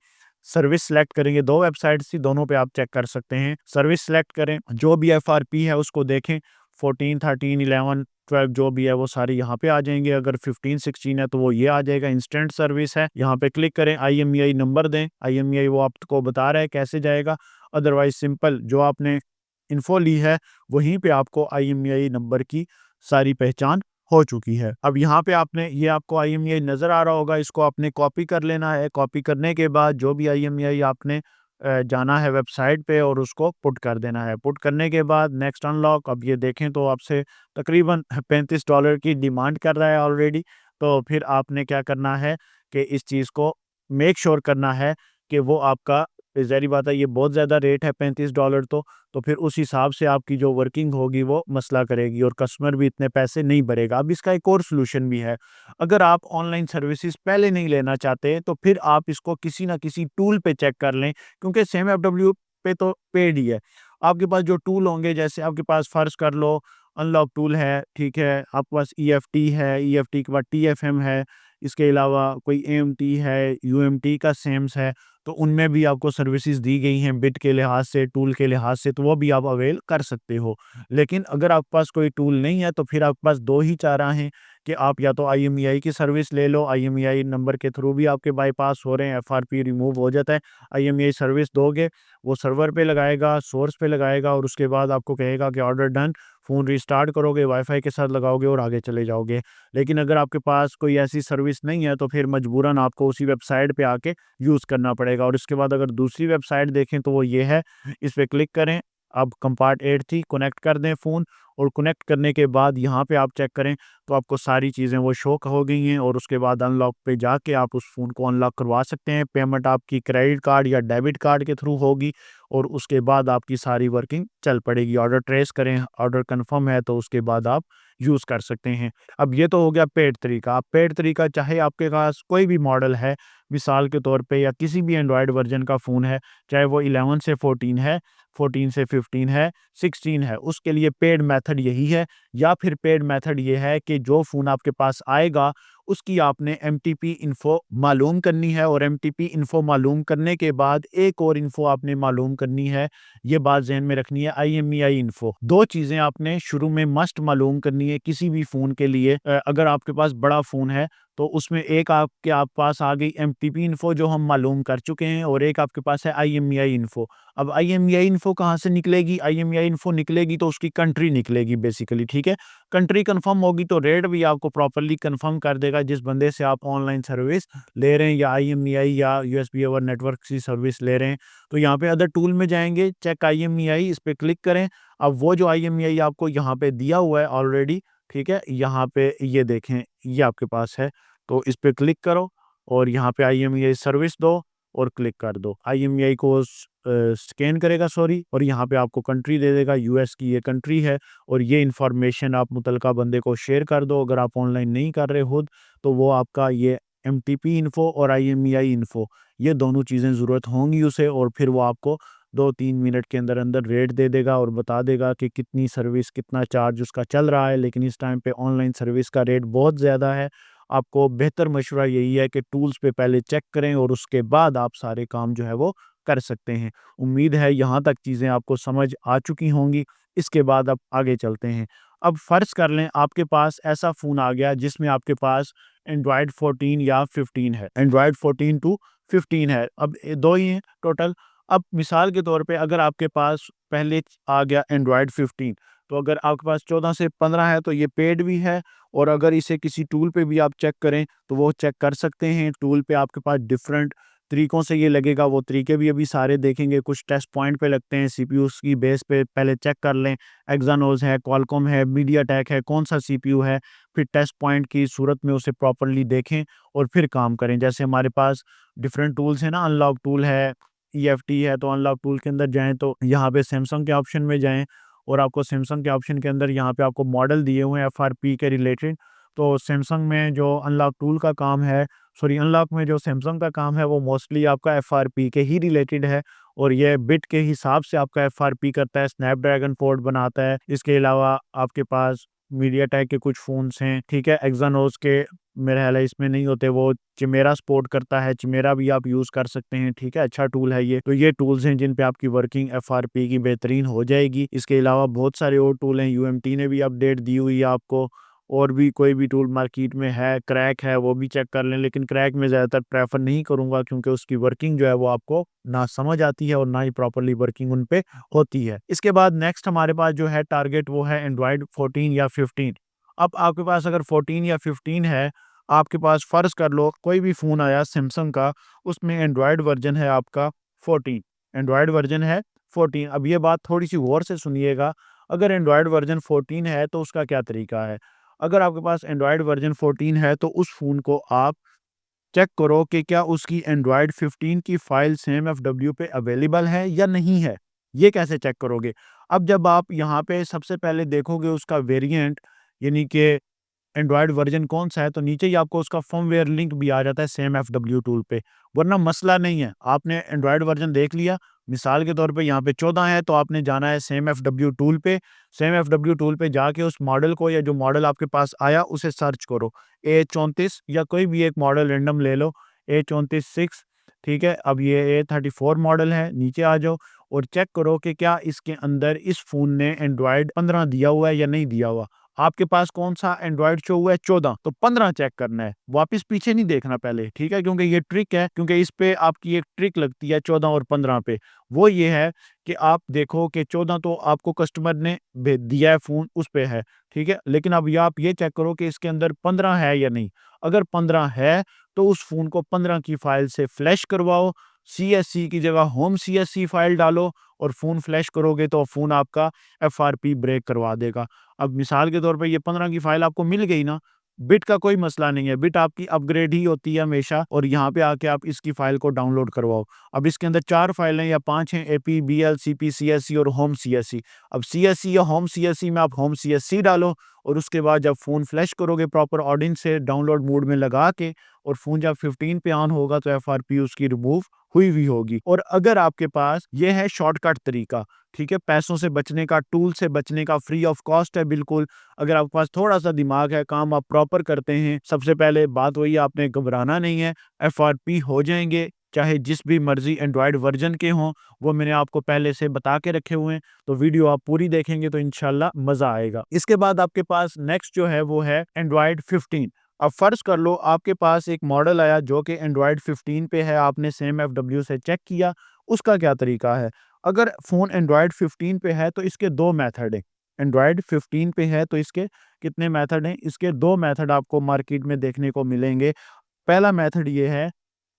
सर्विस सेलेक्ट करेंगे, 2 वेबसाइट्स थी, दोनों पे आप चेक कर सकते हैं। सर्विस सेलेक्ट करें, जो भी एफआरपी है उसको देखें, 14, 13, 11, 12 जो भी है वो सारी यहाँ पे आ जाएँगे। अगर 15, 16 है तो वो ये आ जाएगा, इंस्टेंट सर्विस है। यहाँ पे क्लिक करें, आईएमईआई नंबर दें, आईएमईआई वो आपको बता रहा है कैसे जाएगा। अदरवाइज़ सिंपल जो आपने इन्फो ली है, वहीं पे आपको आईएमईआई नंबर की सारी पहचान हो चुकी है। अब यहाँ पे आपने ये आपको आईएमईआई नज़र आ रहा होगा, इसको आपने कॉपी कर लेना है। कॉपी करने के बाद जो भी आईएमईआई आपने जाना है वेबसाइट पे और उसको पुट कर देना है। पुट करने के बाद नेक्स्ट अनलॉक, अब ये देखें तो आपसे तकरीबन $35 की डिमांड कर रहा है ऑलरेडी। तो फिर आपने क्या करना है कि इस चीज़ को मेक श्योर करना है कि वो आपका, ज़ाहिर बात है ये बहुत ज़्यादा रेट है $35, तो फिर उस हिसाब से आपकी जो वर्किंग होगी वो मसला करेगी और कस्टमर भी इतने पैसे नहीं भरेगा। अब इसका एक और सॉल्यूशन भी है, अगर आप ऑनलाइन सर्विसेज पहले नहीं लेना चाहते तो फिर आप इसको किसी ना किसी टूल पे चेक कर लें, क्योंकि सेम एफडब्ल्यू पे तो पेड ही है। आपके पास जो टूल होंगे, जैसे आपके पास फ़र्ज़ कर लो अनलॉक टूल है, ठीक है, आपके पास ईएफटी है, ईएफटी के बाद टीएफएम है, इसके अलावा कोई एएमटी है, यूएमटी का सेम्स है, तो उनमें भी आपको सर्विसेज़ दी गई हैं बिट के लिहाज से, टूल के लिहाज से, तो वो भी आप अवेल कर सकते हो। लेकिन अगर आपके पास कोई टूल नहीं है तो फिर आपके पास 2 ही चारा हैं कि आप या तो आईएमईआई की सर्विस ले लो, आईएमईआई नंबर के थ्रू भी आपके बाईपास हो रहे हैं, एफआरपी रिमूव हो जाता है। आईएमईआई सर्विस दोगे, वो सर्वर पे लगाएगा, सोर्स पे लगाएगा और उसके बाद आपको कहेगा कि ऑर्डर डन, फ़ोन रिस्टार्ट करोगे, वाईफ़ाई के साथ लगाओगे और आगे चले जाओगे। लेकिन अगर आपके पास कोई ऐसी सर्विस नहीं है तो फिर मजबूरन आपको उसी वेबसाइट पे आके यूज़ करना पड़ेगा। और इसके बाद अगर दूसरी वेबसाइट देखें तो वो ये है, इस पे क्लिक करें, अब कंपार्ट 8 थी, कनेक्ट कर दें फ़ोन, और कनेक्ट करने के बाद यहाँ पे आप चेक करें तो आपको सारी चीज़ें वो शो हो गई हैं, और उसके बाद अनलॉक पे जाके आप उस फ़ोन को अनलॉक करवा सकते हैं। पेमेंट आपकी क्रेडिट कार्ड या डेबिट कार्ड के थ्रू होगी और उसके बाद आपकी सारी वर्किंग चल पड़ेगी। ऑर्डर ट्रेस करें, ऑर्डर कन्फर्म है तो उसके बाद आप यूज़ कर सकते हैं। अब ये तो हो गया पेड तरीका। अब पेड तरीका चाहे आपके पास कोई भी मॉडल है, मिसाल के तौर पे या किसी भी एंड्रॉयड वर्ज़न का फ़ोन है, चाहे वो 11 से 14 है, 14 से 15 है, 16 है, उसके लिए पेड मेथड यही है। या फिर पेड मेथड ये है कि जो फ़ोन आपके पास आएगा, उसकी आपने एमटीपी इन्फो मालूम करनी है, और एमटीपी इन्फो मालूम करने के बाद एक और इन्फो आपने मालूम करनी है, ये बात ज़हन में रखनी है, आईएमईआई इन्फो। 2 चीज़ें आपने शुरू में मस्ट मालूम करनी है किसी भी फ़ोन के लिए। अगर आपके पास बड़ा फ़ोन है तो उसमें एक आपके आप पास आ गई एमटीपी इन्फो जो हम मालूम कर चुके हैं, और एक आपके पास है आईएमईआई इन्फो। अब आईएमईआई इन्फो कहाँ से निकलेगी? आईएमईआई इन्फो निकलेगी तो उसकी कंट्री निकलेगी बेसिकली, ठीक है? कंट्री कंफर्म होगी तो रेट भी आपको प्रॉपर्ली कंफर्म कर देगा जिस बंदे से आप ऑनलाइन सर्विस ले रहे हैं, या आईएमईआई या यूएसबी ओवर नेटवर्क की सर्विस ले रहे हैं। तो यहाँ पे अदर टूल में जाएँगे, चेक आईएमईआई, इस पे क्लिक करें। अब वो जो आईएमईआई आपको यहाँ पे दिया हुआ है ऑलरेडी, ठीक है? यहाँ पे ये देखें, ये आपके पास है, तो इस पे क्लिक करो और यहाँ पे आईएमईआई सर्विस दो और क्लिक कर दो। आईएमईआई को स्कैन करेगा, सॉरी, और यहाँ पे आपको कंट्री दे देगा, यूएस की ये कंट्री है, और ये इन्फॉर्मेशन आप मुतलका बंदे को शेयर कर दो। अगर आप ऑनलाइन नहीं कर रहे खुद, तो वो आपका ये एमटीपी इन्फो और आईएमईआई इन्फो, ये दोनों चीज़ें ज़रूरत होंगी उसे, और फिर वो आपको 2-3 मिनट के अंदर-अंदर रेट दे देगा और बता देगा कि कितनी सर्विस, कितना चार्ज उसका चल रहा है। लेकिन इस टाइम पे ऑनलाइन सर्विस का रेट बहुत ज़्यादा है। आपको बेहतर मशवरा यही है कि टूल्स पे पहले चेक करें और उसके बाद आप सारे काम जो है वो कर सकते हैं। उम्मीद है यहाँ तक चीज़ें आपको समझ आ चुकी होंगी। इसके बाद अब आगे चलते हैं। अब फ़र्ज़ कर लें आपके पास ऐसा फ़ोन आ गया जिसमें आपके पास एंड्रॉयड 14 या 15 है। एंड्रॉयड 14 टू 15 है। अब 2 ही हैं टोटल। अब मिसाल के तौर पे अगर आपके पास पहले आ गया एंड्रॉयड 15, तो अगर आपके पास 14 से 15 है तो ये पेड भी है, और अगर इसे किसी टूल पे भी आप चेक करें तो वो चेक कर सकते हैं। टूल पे आपके पास डिफरेंट तरीकों से ये लगेगा वो तरीके भी अभी सारे देखेंगे। कुछ टेस्ट पॉइंट पे लगते हैं, सीपीयूज़ की बेस पे पहले चेक कर लें, एक्सानोस है, क्वालकॉम है, मीडियाटेक है, कौन-सा सीपीयू है, फिर टेस्ट पॉइंट की सूरत में उसे प्रॉपर्ली देखें और फिर काम करें। जैसे हमारे पास डिफरेंट टूल्स हैं ना, अनलॉक टूल है, ईएफटी है, तो अनलॉक टूल के अंदर जाएँ तो यहाँ पे सैमसंग के ऑप्शन में जाएँ और आपको सैमसंग के ऑप्शन के अंदर यहाँ पे आपको मॉडल दिए हुए हैं एफआरपी के रिलेटेड। तो सैमसंग में जो अनलॉक टूल का काम है, सॉरी अनलॉक में जो सैमसंग का काम है वो मोस्टली आपका एफआरपी के ही रिलेटेड है और ये बिट के हिसाब से आपका एफआरपी करता है, स्नैपड्रैगन पोर्ट बनाता है। इसके अलावा आपके पास मीडियाटेक के कुछ फ़ोन्स हैं, ठीक है? एक्सानोस के मेरा ख़्याल है इसमें नहीं होते, वो चिमेरा सपोर्ट करता है, चिमेरा भी आप यूज़ कर सकते हैं, ठीक है? अच्छा टूल है ये। तो ये टूल्स हैं जिन पे आपकी वर्किंग एफआरपी की बेहतरीन हो जाएगी। इसके अलावा बहुत सारे और टूल हैं, यूएमटी ने भी अपडेट दी हुई है आपको, और भी कोई भी टूल मार्केट में है, क्रैक है, वो भी चेक कर लें। लेकिन क्रैक मैं ज़्यादातर प्रेफ़र नहीं करूँगा क्योंकि उसकी वर्किंग जो है वो आपको ना समझ आती है और ना ही प्रॉपर्ली वर्किंग उन पे होती है। इसके बाद नेक्स्ट हमारे पास जो है टारगेट वो है एंड्रॉयड 14 या 15। अब आपके पास अगर 14 या 15 है, आपके पास फ़र्ज़ कर लो कोई भी फ़ोन आया सैमसंग का, उसमें एंड्रॉयड वर्ज़न है आपका 14, एंड्रॉयड वर्ज़न है 14। अब ये बात थोड़ी-सी गौर से सुनिएगा, अगर एंड्रॉयड वर्ज़न 14 है तो उसका क्या तरीका है? अगर आपके पास एंड्रॉयड वर्ज़न 14 है तो उस फ़ोन को आप चेक करो कि क्या उसकी एंड्रॉयड 15 की फ़ाइल सेम एफडब्ल्यू पे अवेलेबल है या नहीं है। ये कैसे चेक करोगे? अब जब आप यहाँ पे सबसे पहले देखोगे उसका वेरिएंट, यानी कि एंड्रॉयड वर्ज़न कौन-सा है, तो नीचे ही आपको उसका फर्मवेयर लिंक भी आ जाता है सेम एफडब्ल्यू टूल पे, वरना मसला नहीं है। आपने एंड्रॉयड वर्ज़न देख लिया, मिसाल के तौर पे यहाँ पे 14 है तो आपने जाना है सेम एफडब्ल्यू टूल पे, सेम एफडब्ल्यू टूल पे जाके उस मॉडल को या जो मॉडल आपके पास आया उसे सर्च करो। A34 या कोई भी एक मॉडल रैंडम ले लो, A34 6, ठीक है? अब ये A34 मॉडल है, नीचे आ जाओ और चेक करो कि क्या इसके अंदर इस फ़ोन ने एंड्रॉयड 15 दिया हुआ है या नहीं दिया हुआ। आपके पास कौन-सा एंड्रॉयड शो हुआ है 14, तो 15 चेक करना है, वापस पीछे नहीं देखना पहले, ठीक है? क्योंकि ये ट्रिक है, क्योंकि इस पे आपकी एक ट्रिक लगती है 14 और 15 पे। वो ये है कि आप देखो कि 14 तो आपको कस्टमर ने दिया है फ़ोन, उस पे है, ठीक है? लेकिन अब ये आप ये चेक करो कि इसके अंदर 15 है या नहीं। अगर 15 है, तो उस फ़ोन को 15 की फ़ाइल से फ्लैश करवाओ, सीएससी की जगह होम सीएससी फ़ाइल डालो और फ़ोन फ्लैश करोगे तो फ़ोन आपका एफआरपी ब्रेक करवा देगा। अब मिसाल के तौर पे ये 15 की फ़ाइल आपको मिल गई ना, बिट का कोई मसला नहीं है, बिट आपकी अपग्रेड ही होती है हमेशा और यहाँ पे आके आप इसकी फ़ाइल को डाउनलोड करवाओ। अब इसके अंदर 4 फ़ाइलें या 5 हैं, एपी, बीएल, सीपी, सीएससी और होम सीएससी। अब सीएससी या होम सीएससी में आप होम सीएससी डालो और उसके बाद जब फ़ोन फ्लैश करोगे प्रॉपर ऑडियंस से डाउनलोड मोड में लगा के और फ़ोन जब 15 पे ऑन होगा तो एफआरपी उसकी रिमूव हुई हुई होगी। और अगर आपके पास ये है शॉर्टकट तरीका, ठीक है? पैसों से बचने का, टूल से बचने का, फ्री ऑफ कॉस्ट है बिल्कुल। अगर आपके पास थोड़ा-सा दिमाग है, काम आप प्रॉपर करते हैं, सबसे पहले बात वही, आपने घबराना नहीं है, एफआरपी हो जाएँगे, चाहे जिस भी मर्ज़ी एंड्रॉयड वर्ज़न के हों, वो मैंने आपको पहले से बता के रखे हुए हैं, तो वीडियो आप पूरी देखेंगे तो इंशाल्लाह मज़ा आएगा। इसके बाद आपके पास नेक्स्ट जो है वो है एंड्रॉयड 15। अब फ़र्ज़ कर लो आपके पास एक मॉडल आया जो कि एंड्रॉयड 15 पे है, आपने सेम एफडब्ल्यू से चेक किया, उसका क्या तरीका है? अगर फ़ोन एंड्रॉयड 15 पे है तो इसके 2 मेथड हैं। एंड्रॉयड 15 पे है तो इसके कितने मेथड हैं? इसके 2 मेथड आपको मार्केट में देखने को मिलेंगे। पहला मेथड ये है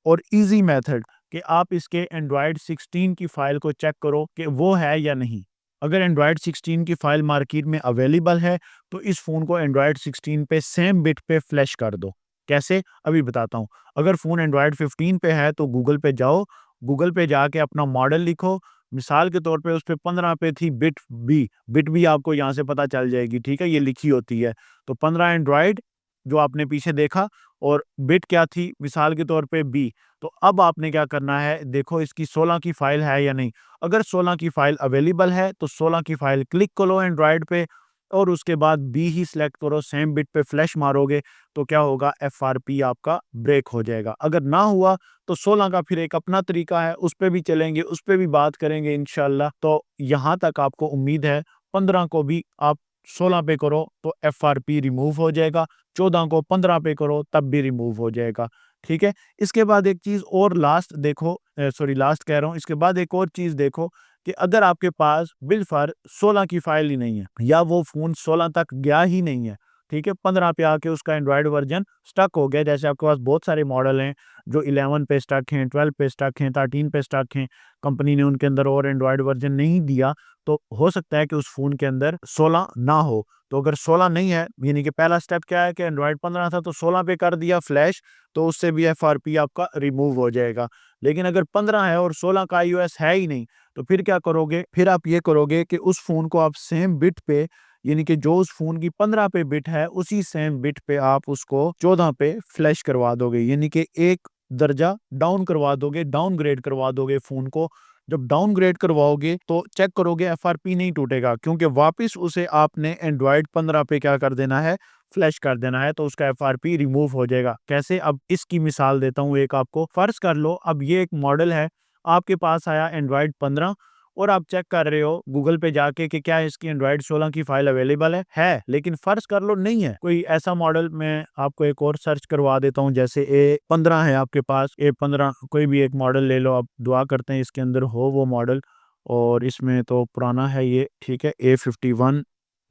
और ईज़ी मेथड कि आप इसके एंड्रॉयड 16 की फ़ाइल को चेक करो कि वो है या नहीं। अगर एंड्रॉयड 16 की फ़ाइल मार्केट में अवेलेबल है, तो इस फ़ोन को एंड्रॉयड 16 पे सेम बिट पे फ्लैश कर दो। कैसे? अभी बताता हूँ। अगर फ़ोन एंड्रॉयड 15 पे है तो गूगल पे जाओ, गूगल पे जाके अपना मॉडल लिखो, मिसाल के तौर पे उस पे 15 पे थी बिट बी आपको यहाँ से पता चल जाएगी, ठीक है? ये लिखी होती है। तो 15 एंड्रॉयड जो आपने पीछे देखा और बिट क्या थी? मिसाल के तौर पे बी। तो अब आपने क्या करना है, देखो इसकी 16 की फ़ाइल है या नहीं। अगर 16 की फ़ाइल अवेलेबल है, तो 16 की फ़ाइल क्लिक करो एंड्रॉयड पे और उसके बाद बी ही सिलेक्ट करो, सेम बिट पे फ्लैश मारोगे, तो क्या होगा, एफआरपी आपका ब्रेक हो जाएगा। अगर ना हुआ, तो 16 का फिर एक अपना तरीका है, उस पे भी चलेंगे, उस पे भी बात करेंगे इंशाल्लाह। तो यहाँ तक आपको उम्मीद है, 15 को भी आप 16 पे करो, तो एफआरपी रिमूव हो जाएगा, 14 को 15 पे करो, तब भी रिमूव हो जाएगा, ठीक है? इसके बाद एक चीज़ और लास्ट देखो, सॉरी लास्ट कह रहा हूँ, इसके बाद एक और चीज़ देखो कि अगर आपके पास बिलफ़र्ज़ 16 की फ़ाइल ही नहीं है या वो फ़ोन 16 तक गया ही नहीं है, ठीक है, 15 पे आके उसका एंड्रॉयड वर्जन स्टक हो गया। जैसे आपके पास बहुत सारे मॉडल हैं जो 11 पे स्टक हैं, 12 पे स्टक हैं, 13 पे स्टक हैं, कंपनी ने उनके अंदर और एंड्रॉयड वर्जन नहीं दिया, तो हो सकता है कि उस फ़ोन के अंदर 16 ना हो। तो अगर 16 नहीं है, यानी कि पहला स्टेप क्या है कि एंड्रॉयड 15 था तो 16 पे कर दिया फ्लैश, तो उससे भी एफआरपी आपका रिमूव हो जाएगा। लेकिन अगर 15 है और 16 का आईओएस है ही नहीं, तो फिर क्या करोगे? फिर आप ये करोगे कि उस फ़ोन को आप सेम बिट पे, यानी कि जो उस फ़ोन की 15 पे बिट है, उसी सेम बिट पे आप उसको 14 पे फ्लैश करवा दोगे। यानी कि एक दर्जा डाउन करवा दोगे, डाउनग्रेड करवा दोगे फ़ोन को। जब डाउनग्रेड करवाओगे तो चेक करोगे एफआरपी नहीं टूटेगा, क्योंकि वापस उसे आपने एंड्रॉयड 15 पे क्या कर देना है? फ्लैश कर देना है, तो उसका एफआरपी रिमूव हो जाएगा। कैसे? अब इसकी मिसाल देता हूँ एक आपको। फ़र्ज़ कर लो अब ये एक मॉडल है, आपके पास आया एंड्रॉयड 15 और आप चेक कर रहे हो गूगल पे जाके कि क्या इसकी एंड्रॉयड 16 की फाइल अवेलेबल है, लेकिन फ़र्ज़ कर लो नहीं है। कोई ऐसा मॉडल मैं आपको एक और सर्च करवा देता हूँ, जैसे A15 है आपके पास, A15 कोई भी एक मॉडल ले लो आप, दुआ करते हैं इसके अंदर हो वो मॉडल, और इसमें तो पुराना है ये, ठीक है, A51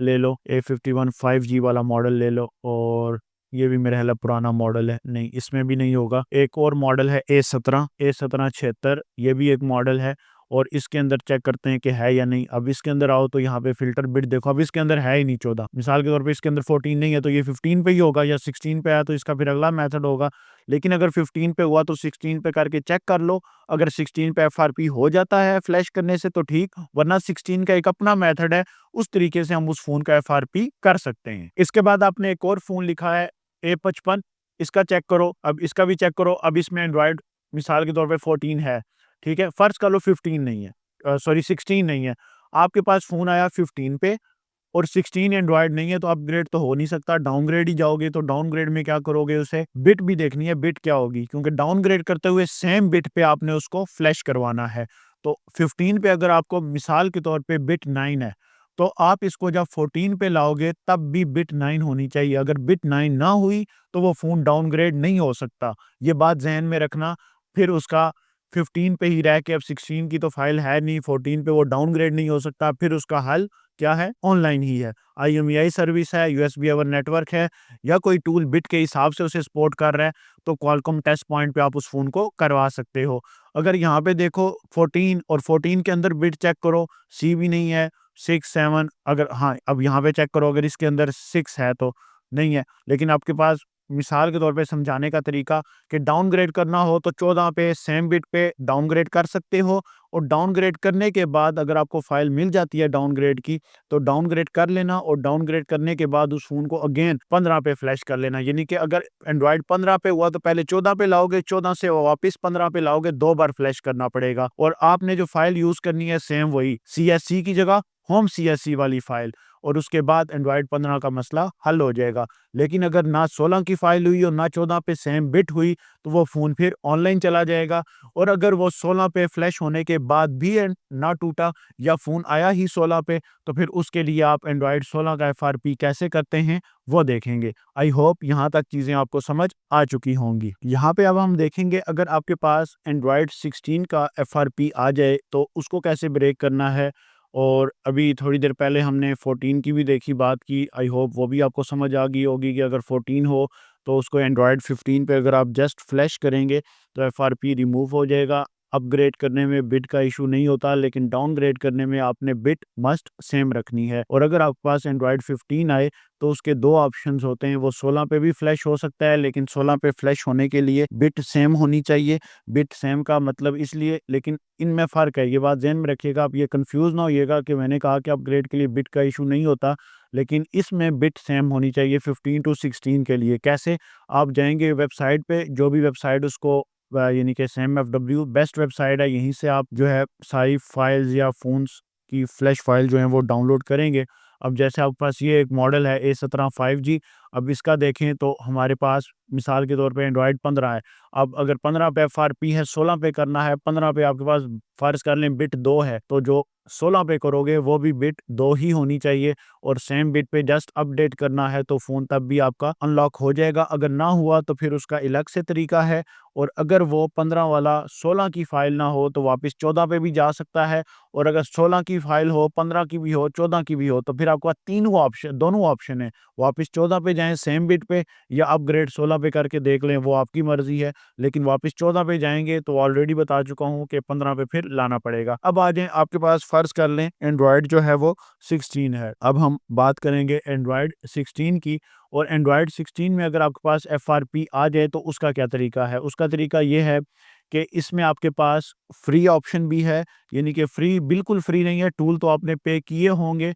ले लो, A51 5G वाला मॉडल ले लो, और ये भी मेरा ख्याल है पुराना मॉडल है, नहीं इसमें भी नहीं होगा। एक और मॉडल है A17 76, ये भी एक मॉडल है, और इसके अंदर चेक करते हैं कि है या नहीं। अब इसके अंदर आओ तो यहाँ पे फ़िल्टर बिट देखो, अब इसके अंदर है ही नहीं 14। मिसाल के तौर पे इसके अंदर 14 नहीं है, तो ये 15 पे ही होगा, या 16 पे आया तो इसका फिर अगला मेथड होगा। लेकिन अगर 15 पे हुआ तो 16 पे करके चेक कर लो, अगर 16 पे एफआरपी हो जाता है फ्लैश करने से तो ठीक, वरना 16 का एक अपना मेथड है, उस तरीके से हम उस फ़ोन का एफआरपी कर सकते हैं। इसके बाद आपने एक और फ़ोन लिखा है A55, इसका चेक करो, अब इसका भी चेक करो। अब इसमें एंड्रॉयड मिसाल के तौर पे 14 है, ठीक है? फ़र्ज़ कर लो 15 नहीं है, सॉरी 16 नहीं है। आपके पास फ़ोन आया 15 पे और 16 एंड्रॉयड नहीं है, तो अपग्रेड तो हो नहीं सकता, डाउनग्रेड ही जाओगे। तो डाउनग्रेड में क्या करोगे? उसे बिट भी देखनी है, बिट क्या होगी? क्योंकि डाउनग्रेड करते हुए सेम बिट पे आपने उसको फ्लैश करवाना है। तो 15 पे अगर आपको मिसाल के तौर पे बिट 9 है, तो आप इसको जब 14 पे लाओगे तब भी बिट 9 होनी चाहिए। अगर बिट 9 ना हुई तो वो फ़ोन डाउनग्रेड नहीं हो सकता। ये बात ज़हन में रखना। फिर उसका 15 पे ही रह के, अब 16 की तो फाइल है नहीं, 14 पे वो डाउनग्रेड नहीं हो सकता। फिर उसका हल क्या है? ऑनलाइन ही है। IMEI सर्विस है, यूएसबी अवर नेटवर्क है, या कोई टूल बिट के हिसाब से उसे सपोर्ट कर रहा है, तो क्वालकॉम टेस्ट पॉइंट पे आप उस फ़ोन को करवा सकते हो। अगर यहाँ पे देखो 14 और 14 के अंदर बिट चेक करो, सी भी नहीं है, 6, 7, अगर हाँ, अब यहाँ पे चेक करो अगर इसके अंदर 6 है तो नहीं है। लेकिन आपके पास मिसाल के तौर पे समझाने का तरीका कि डाउनग्रेड करना हो तो 14 पे सेम बिट पे डाउनग्रेड कर सकते हो, और डाउनग्रेड करने के बाद अगर आपको फाइल मिल जाती है डाउनग्रेड की, तो डाउनग्रेड कर लेना, और डाउनग्रेड करने के बाद उस फ़ोन को अगेन 15 पे फ्लैश कर लेना। यानी कि अगर एंड्रॉयड 15 पे हुआ तो पहले 14 पे लाओगे, 14 से वापस 15 पे लाओगे, 2 बार फ्लैश करना पड़ेगा, और आपने जो फाइल यूज़ करनी है सेम वही CSC की जगह होम CSC वाली फाइल, और उसके बाद एंड्रॉयड 15 का मसला हल हो जाएगा। लेकिन अगर ना 16 की फाइल हुई और ना 14 पे सेम बिट हुई, तो वो फ़ोन फिर ऑनलाइन चला जाएगा, और अगर वो 16 पे फ्लैश होने के बाद भी ना टूटा, या फ़ोन आया ही 16 पे, तो फिर उसके लिए आप एंड्रॉयड 16 का एफआरपी कैसे करते हैं वो देखेंगे। आई होप यहाँ तक चीज़ें आपको समझ आ चुकी होंगी। यहाँ पे अब हम देखेंगे अगर आपके पास एंड्रॉयड 16 का एफआरपी आ जाए तो उसको कैसे ब्रेक करना है, और अभी थोड़ी देर पहले हमने 14 की भी देखी, बात की। आई होप वो भी आपको समझ आ गई होगी कि अगर 14 हो तो उसको एंड्रॉयड 15 पे अगर आप जस्ट फ्लैश करेंगे तो एफआरपी रिमूव हो जाएगा। अपग्रेड करने में बिट का इशू नहीं होता, लेकिन डाउनग्रेड करने में आपने बिट मस्ट सेम रखनी है। और अगर आपके पास एंड्रॉयड 15 आए तो उसके 2 ऑप्शंस होते हैं, वो 16 पे भी फ्लैश हो सकता है, लेकिन 16 पे फ्लैश होने के लिए बिट सेम होनी चाहिए। बिट सेम का मतलब इसलिए, लेकिन इनमें फ़र्क है, ये बात ज़हन में रखिएगा, आप ये कन्फ्यूज़ ना होइएगा कि मैंने कहा कि अपग्रेड के लिए बिट का इशू नहीं होता, लेकिन इसमें बिट सेम होनी चाहिए 15 टू 16 के लिए। कैसे? आप जाएँगे वेबसाइट पे, जो भी वेबसाइट उसको यानी कि SAMFW बेस्ट वेबसाइट है, यहीं से आप जो है सारी फाइल्स या फ़ोन्स की फ्लैश फाइल जो है वो डाउनलोड करेंगे। अब जैसे आपके पास ये एक मॉडल है A17 5G, अब इसका देखें तो हमारे पास मिसाल के तौर पे एंड्रॉयड 15 है। अब अगर 15 पे एफआरपी है, 16 पे करना है, 15 पे आपके पास फ़र्ज़ कर लें बिट 2 है, तो जो 16 पे करोगे वो भी बिट 2 ही होनी चाहिए और सेम बिट पे जस्ट अपडेट करना है, तो फ़ोन तब भी आपका अनलॉक हो जाएगा। अगर ना हुआ तो फिर उसका अलग से तरीका है, और अगर वो 15 वाला 16 की फ़ाइल ना हो तो वापस 14 पे भी जा सकता है, और अगर 16 की फ़ाइल हो, 15 की भी हो, 14 की भी हो, तो फिर आपके पास तीनों ऑप्शन दोनों ऑप्शन है। वापस 14 पे जाएँ सेम बिट पे, या अपग्रेड 16 पे करके देख लें, वो आपकी मर्ज़ी है। लेकिन वापस 14 पे जाएँगे तो ऑलरेडी बता चुका हूँ कि 15 पे फिर लाना पड़ेगा। अब आ जाएँ, आपके पास फ़र्ज़ कर लें एंड्रॉयड जो है वो 16 है। अब हम बात करेंगे एंड्रॉयड 16 की, और एंड्रॉयड 16 में अगर आपके पास एफआरपी आ जाए तो उसका क्या तरीका है? उसका तरीका ये है कि इसमें आपके पास फ्री ऑप्शन भी है, यानी कि फ्री बिल्कुल फ्री नहीं है, टूल तो आपने पे किए होंगे,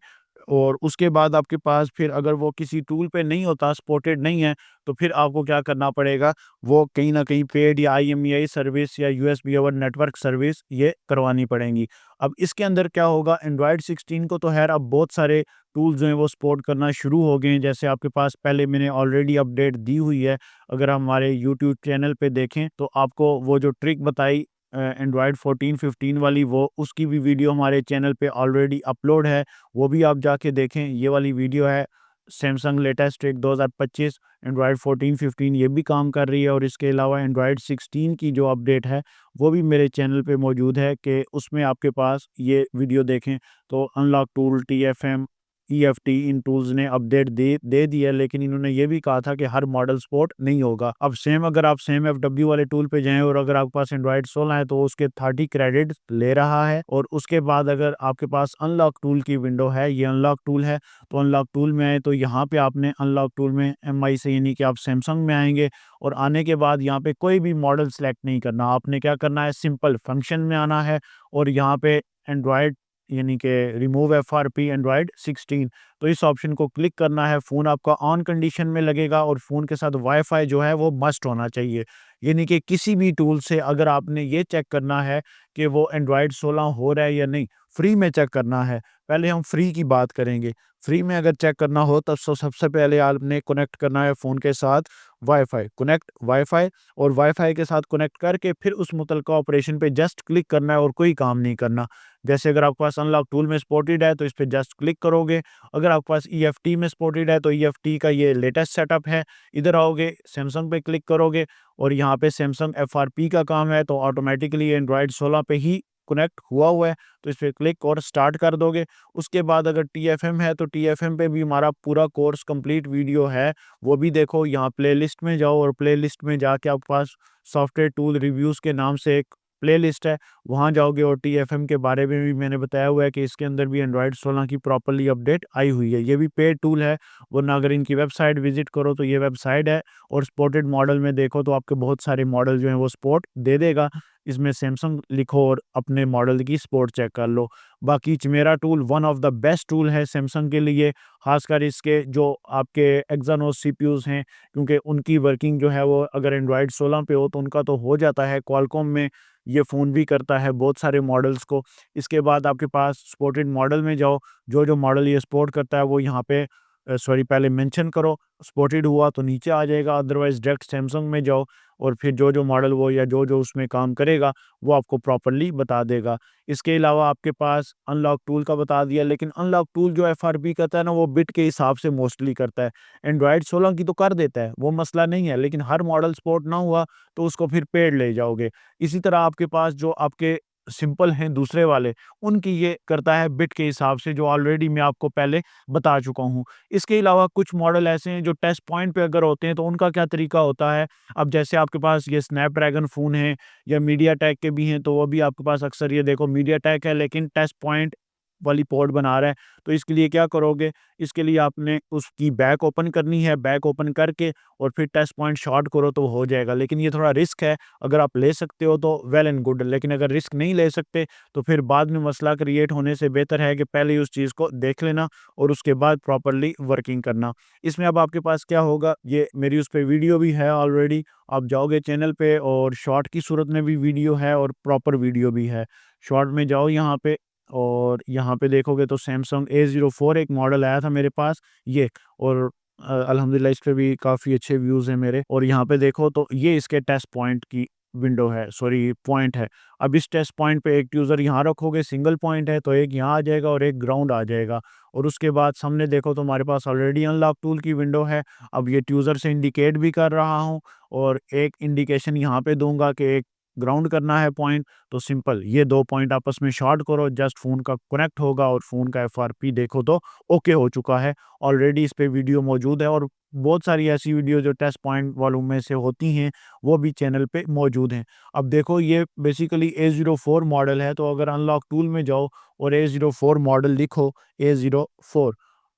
और उसके बाद आपके पास फिर अगर वो किसी टूल पे नहीं होता, सपोर्टेड नहीं है, तो फिर आपको क्या करना पड़ेगा, वो कहीं न कहीं पेड या आईएमईआई सर्विस या यूएसबी ओवर नेटवर्क सर्विस ये करवानी पड़ेंगी। अब इसके अंदर क्या होगा, एंड्रॉयड 16 को तो ख़ैर अब बहुत सारे टूल्स जो हैं वो सपोर्ट करना शुरू हो गए हैं। जैसे आपके पास पहले मैंने ऑलरेडी अपडेट दी हुई है, अगर हम हमारे यूट्यूब चैनल पे देखें तो आपको वो जो ट्रिक बताई एंड्रॉयड 14, 15 वाली, वो उसकी भी वीडियो हमारे चैनल पे ऑलरेडी अपलोड है, वो भी आप जाके देखें। ये वाली वीडियो है सैमसंग लेटेस्ट ट्रिक 2025, एंड्रॉयड 14, 15 ये भी काम कर रही है, और इसके अलावा एंड्रॉयड 16 की जो अपडेट है वो भी मेरे चैनल पे मौजूद है, कि उसमें आपके पास ये वीडियो देखें तो अनलॉक टूल, टीएफएम, ईएफटी इन टूल्स ने अपडेट दे दी है, लेकिन इन्होंने ये भी कहा था कि हर मॉडल सपोर्ट नहीं होगा। अब सेम अगर आप सेम एफडब्ल्यू वाले टूल पे जाएँ, और अगर आपके पास एंड्रॉयड 16 है तो उसके 30 क्रेडिट ले रहा है, और उसके बाद अगर आपके पास अनलॉक टूल की विंडो है, ये अनलॉक टूल है, तो अनलॉक टूल में आए तो यहाँ पे आपने अनलॉक टूल में एमआई से, यानी कि आप सैमसंग में आएँगे, और आने के बाद यहाँ पे कोई भी मॉडल सेलेक्ट नहीं करना। आपने क्या करना है, सिंपल फंक्शन में आना है, और यहाँ पे एंड्रॉयड यानी कि रिमूव एफआरपी एंड्रॉयड 16, तो इस ऑप्शन को क्लिक करना है। फ़ोन आपका ऑन कंडीशन में लगेगा, और फ़ोन के साथ वाईफ़ाई जो है वो मस्ट होना चाहिए। यानी कि किसी भी टूल से अगर आपने ये चेक करना है कि वो एंड्रॉयड 16 हो रहा है या नहीं, फ्री में चेक करना है। पहले हम फ्री की बात करेंगे। फ्री में अगर चेक करना हो तब सबसे पहले आपने कनेक्ट करना है फ़ोन के साथ वाईफ़ाई, कनेक्ट वाईफ़ाई, और वाईफ़ाई के साथ कनेक्ट करके फिर उस मुतलका ऑपरेशन पे जस्ट क्लिक करना है, और कोई काम नहीं करना। जैसे अगर आपके पास अनलॉक टूल में सपोर्टेड है तो इस पे जस्ट क्लिक करोगे। अगर आपके पास ईएफटी में सपोर्टेड है तो ईएफटी का ये लेटेस्ट सेटअप है। इधर आओगे, सैमसंग पे क्लिक करोगे, और यहाँ पे सैमसंग एफआरपी का काम है, तो ऑटोमेटिकली एंड्रॉयड 16 पे ही कनेक्ट हुआ है, तो इस पे क्लिक और स्टार्ट कर दोगे। उसके बाद अगर टीएफएम है तो टीएफएम पे भी हमारा पूरा कोर्स कंप्लीट वीडियो है, वो भी देखो। यहाँ प्लेलिस्ट में जाओ, और प्लेलिस्ट में जाके आपके पास सॉफ्टवेयर टूल रिव्यूज़ के नाम से एक प्लेलिस्ट है, वहाँ जाओगे, और टीएफएम के बारे में भी मैंने बताया हुआ है कि इसके अंदर भी एंड्रॉयड 16 की प्रॉपर्ली अपडेट आई हुई है। ये भी पेड टूल है, वरना अगर इनकी वेबसाइट विज़िट करो तो ये वेबसाइट है, और सपोर्टेड मॉडल में देखो तो आपके बहुत सारे मॉडल जो हैं वो सपोर्ट दे देगा। इसमें सैमसंग लिखो और अपने मॉडल की सपोर्ट चेक कर लो। बाकी Chamera tool one of the best tool है सैमसंग के लिए, ख़ासकर इसके जो आपके एक्सानोस सीपीयूज़ हैं, क्योंकि उनकी वर्किंग जो है वो अगर एंड्रॉयड 16 पे हो तो उनका तो हो जाता है। क्वालकॉम में ये फ़ोन भी करता है बहुत सारे मॉडल्स को। इसके बाद आपके पास सपोर्टेड मॉडल में जाओ, जो मॉडल ये सपोर्ट करता है वो यहाँ पे सॉरी पहले मेंशन करो, सपोर्टेड हुआ तो नीचे आ जाएगा, अदरवाइज़ डायरेक्ट सैमसंग में जाओ, और फिर जो मॉडल वो या जो उसमें काम करेगा वो आपको प्रॉपर्ली बता देगा। इसके अलावा आपके पास अनलॉक टूल का बता दिया, लेकिन अनलॉक टूल जो एफआरपी करता है ना, वो बिट के हिसाब से मोस्टली करता है। एंड्रॉयड 16 की तो कर देता है, वो मसला नहीं है, लेकिन हर मॉडल सपोर्ट ना हुआ तो उसको फिर पेड ले जाओगे। इसी तरह आपके पास जो आपके सिंपल हैं दूसरे वाले, उनकी ये करता है बिट के हिसाब से, जो ऑलरेडी मैं आपको पहले बता चुका हूँ। इसके अलावा कुछ मॉडल ऐसे हैं जो टच पॉइंट पे अगर होते हैं तो उनका क्या तरीका होता है। अब जैसे आपके पास ये स्नैपड्रैगन फ़ोन है या मीडियाटेक के भी हैं, तो वो भी आपके पास अक्सर ये देखो मीडियाटेक है लेकिन टच पॉइंट वाली पोर्ट बना रहा है। तो इसके लिए क्या करोगे, इसके लिए आपने उसकी बैक ओपन करनी है, बैक ओपन करके और फिर टच पॉइंट शॉर्ट करो तो हो जाएगा। लेकिन ये थोड़ा रिस्क है, अगर आप ले सकते हो तो वेल एंड गुड, लेकिन अगर रिस्क नहीं ले सकते तो फिर बाद में मसला क्रिएट होने से बेहतर है कि पहले ही उस चीज़ को देख लेना और उसके बाद प्रॉपर्ली वर्किंग करना। इसमें अब आपके पास क्या होगा, ये मेरी उस पे वीडियो भी है ऑलरेडी, आप जाओगे चैनल पे और शॉर्ट की सूरत में भी वीडियो है और प्रॉपर वीडियो भी है। शॉर्ट में जाओ यहाँ पे, और यहाँ पे देखोगे तो सैमसंग A04 एक मॉडल आया था मेरे पास ये, और अल्हम्दुलिल्लाह इस पे भी काफ़ी अच्छे व्यूज़ हैं मेरे। और यहाँ पे देखो तो ये इसके टेस्ट पॉइंट की विंडो है, सॉरी पॉइंट है। अब इस टेस्ट पॉइंट पे एक यूज़र यहाँ रखोगे, सिंगल पॉइंट है तो एक यहाँ आ जाएगा और एक ग्राउंड आ जाएगा। और उसके बाद सामने देखो तो हमारे पास ऑलरेडी अनलॉक टूल की विंडो है। अब ये यूज़र से इंडिकेट भी कर रहा हूँ और एक इंडिकेशन यहाँ पे दूँगा कि एक ग्राउंड करना है पॉइंट। तो सिंपल ये 2 पॉइंट आपस में शॉर्ट करो, जस्ट फ़ोन का कनेक्ट होगा और फ़ोन का एफआरपी देखो तो ओके हो चुका है। ऑलरेडी इस पे वीडियो मौजूद है और बहुत सारी ऐसी वीडियो जो टेस्ट पॉइंट वालों में से होती हैं, वो भी चैनल पे मौजूद हैं। अब देखो ये बेसिकली A04 मॉडल है, तो अगर अनलॉक टूल में जाओ और A04 मॉडल लिखो, A04।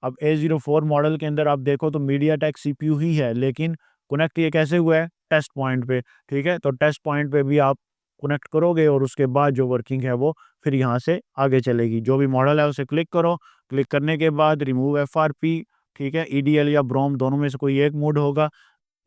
अब A04 मॉडल के अंदर आप देखो तो मीडियाटेक सीपीयू ही है, लेकिन कनेक्ट ये कैसे हुआ है? टेस्ट पॉइंट पे, ठीक है? तो टेस्ट पॉइंट पे भी आप कनेक्ट करोगे और उसके बाद जो वर्किंग है वो फिर यहाँ से आगे चलेगी। जो भी मॉडल है उसे क्लिक करो, क्लिक करने के बाद रिमूव एफआरपी, ठीक है? ईडीएल या ब्रोम दोनों में से कोई एक मोड होगा।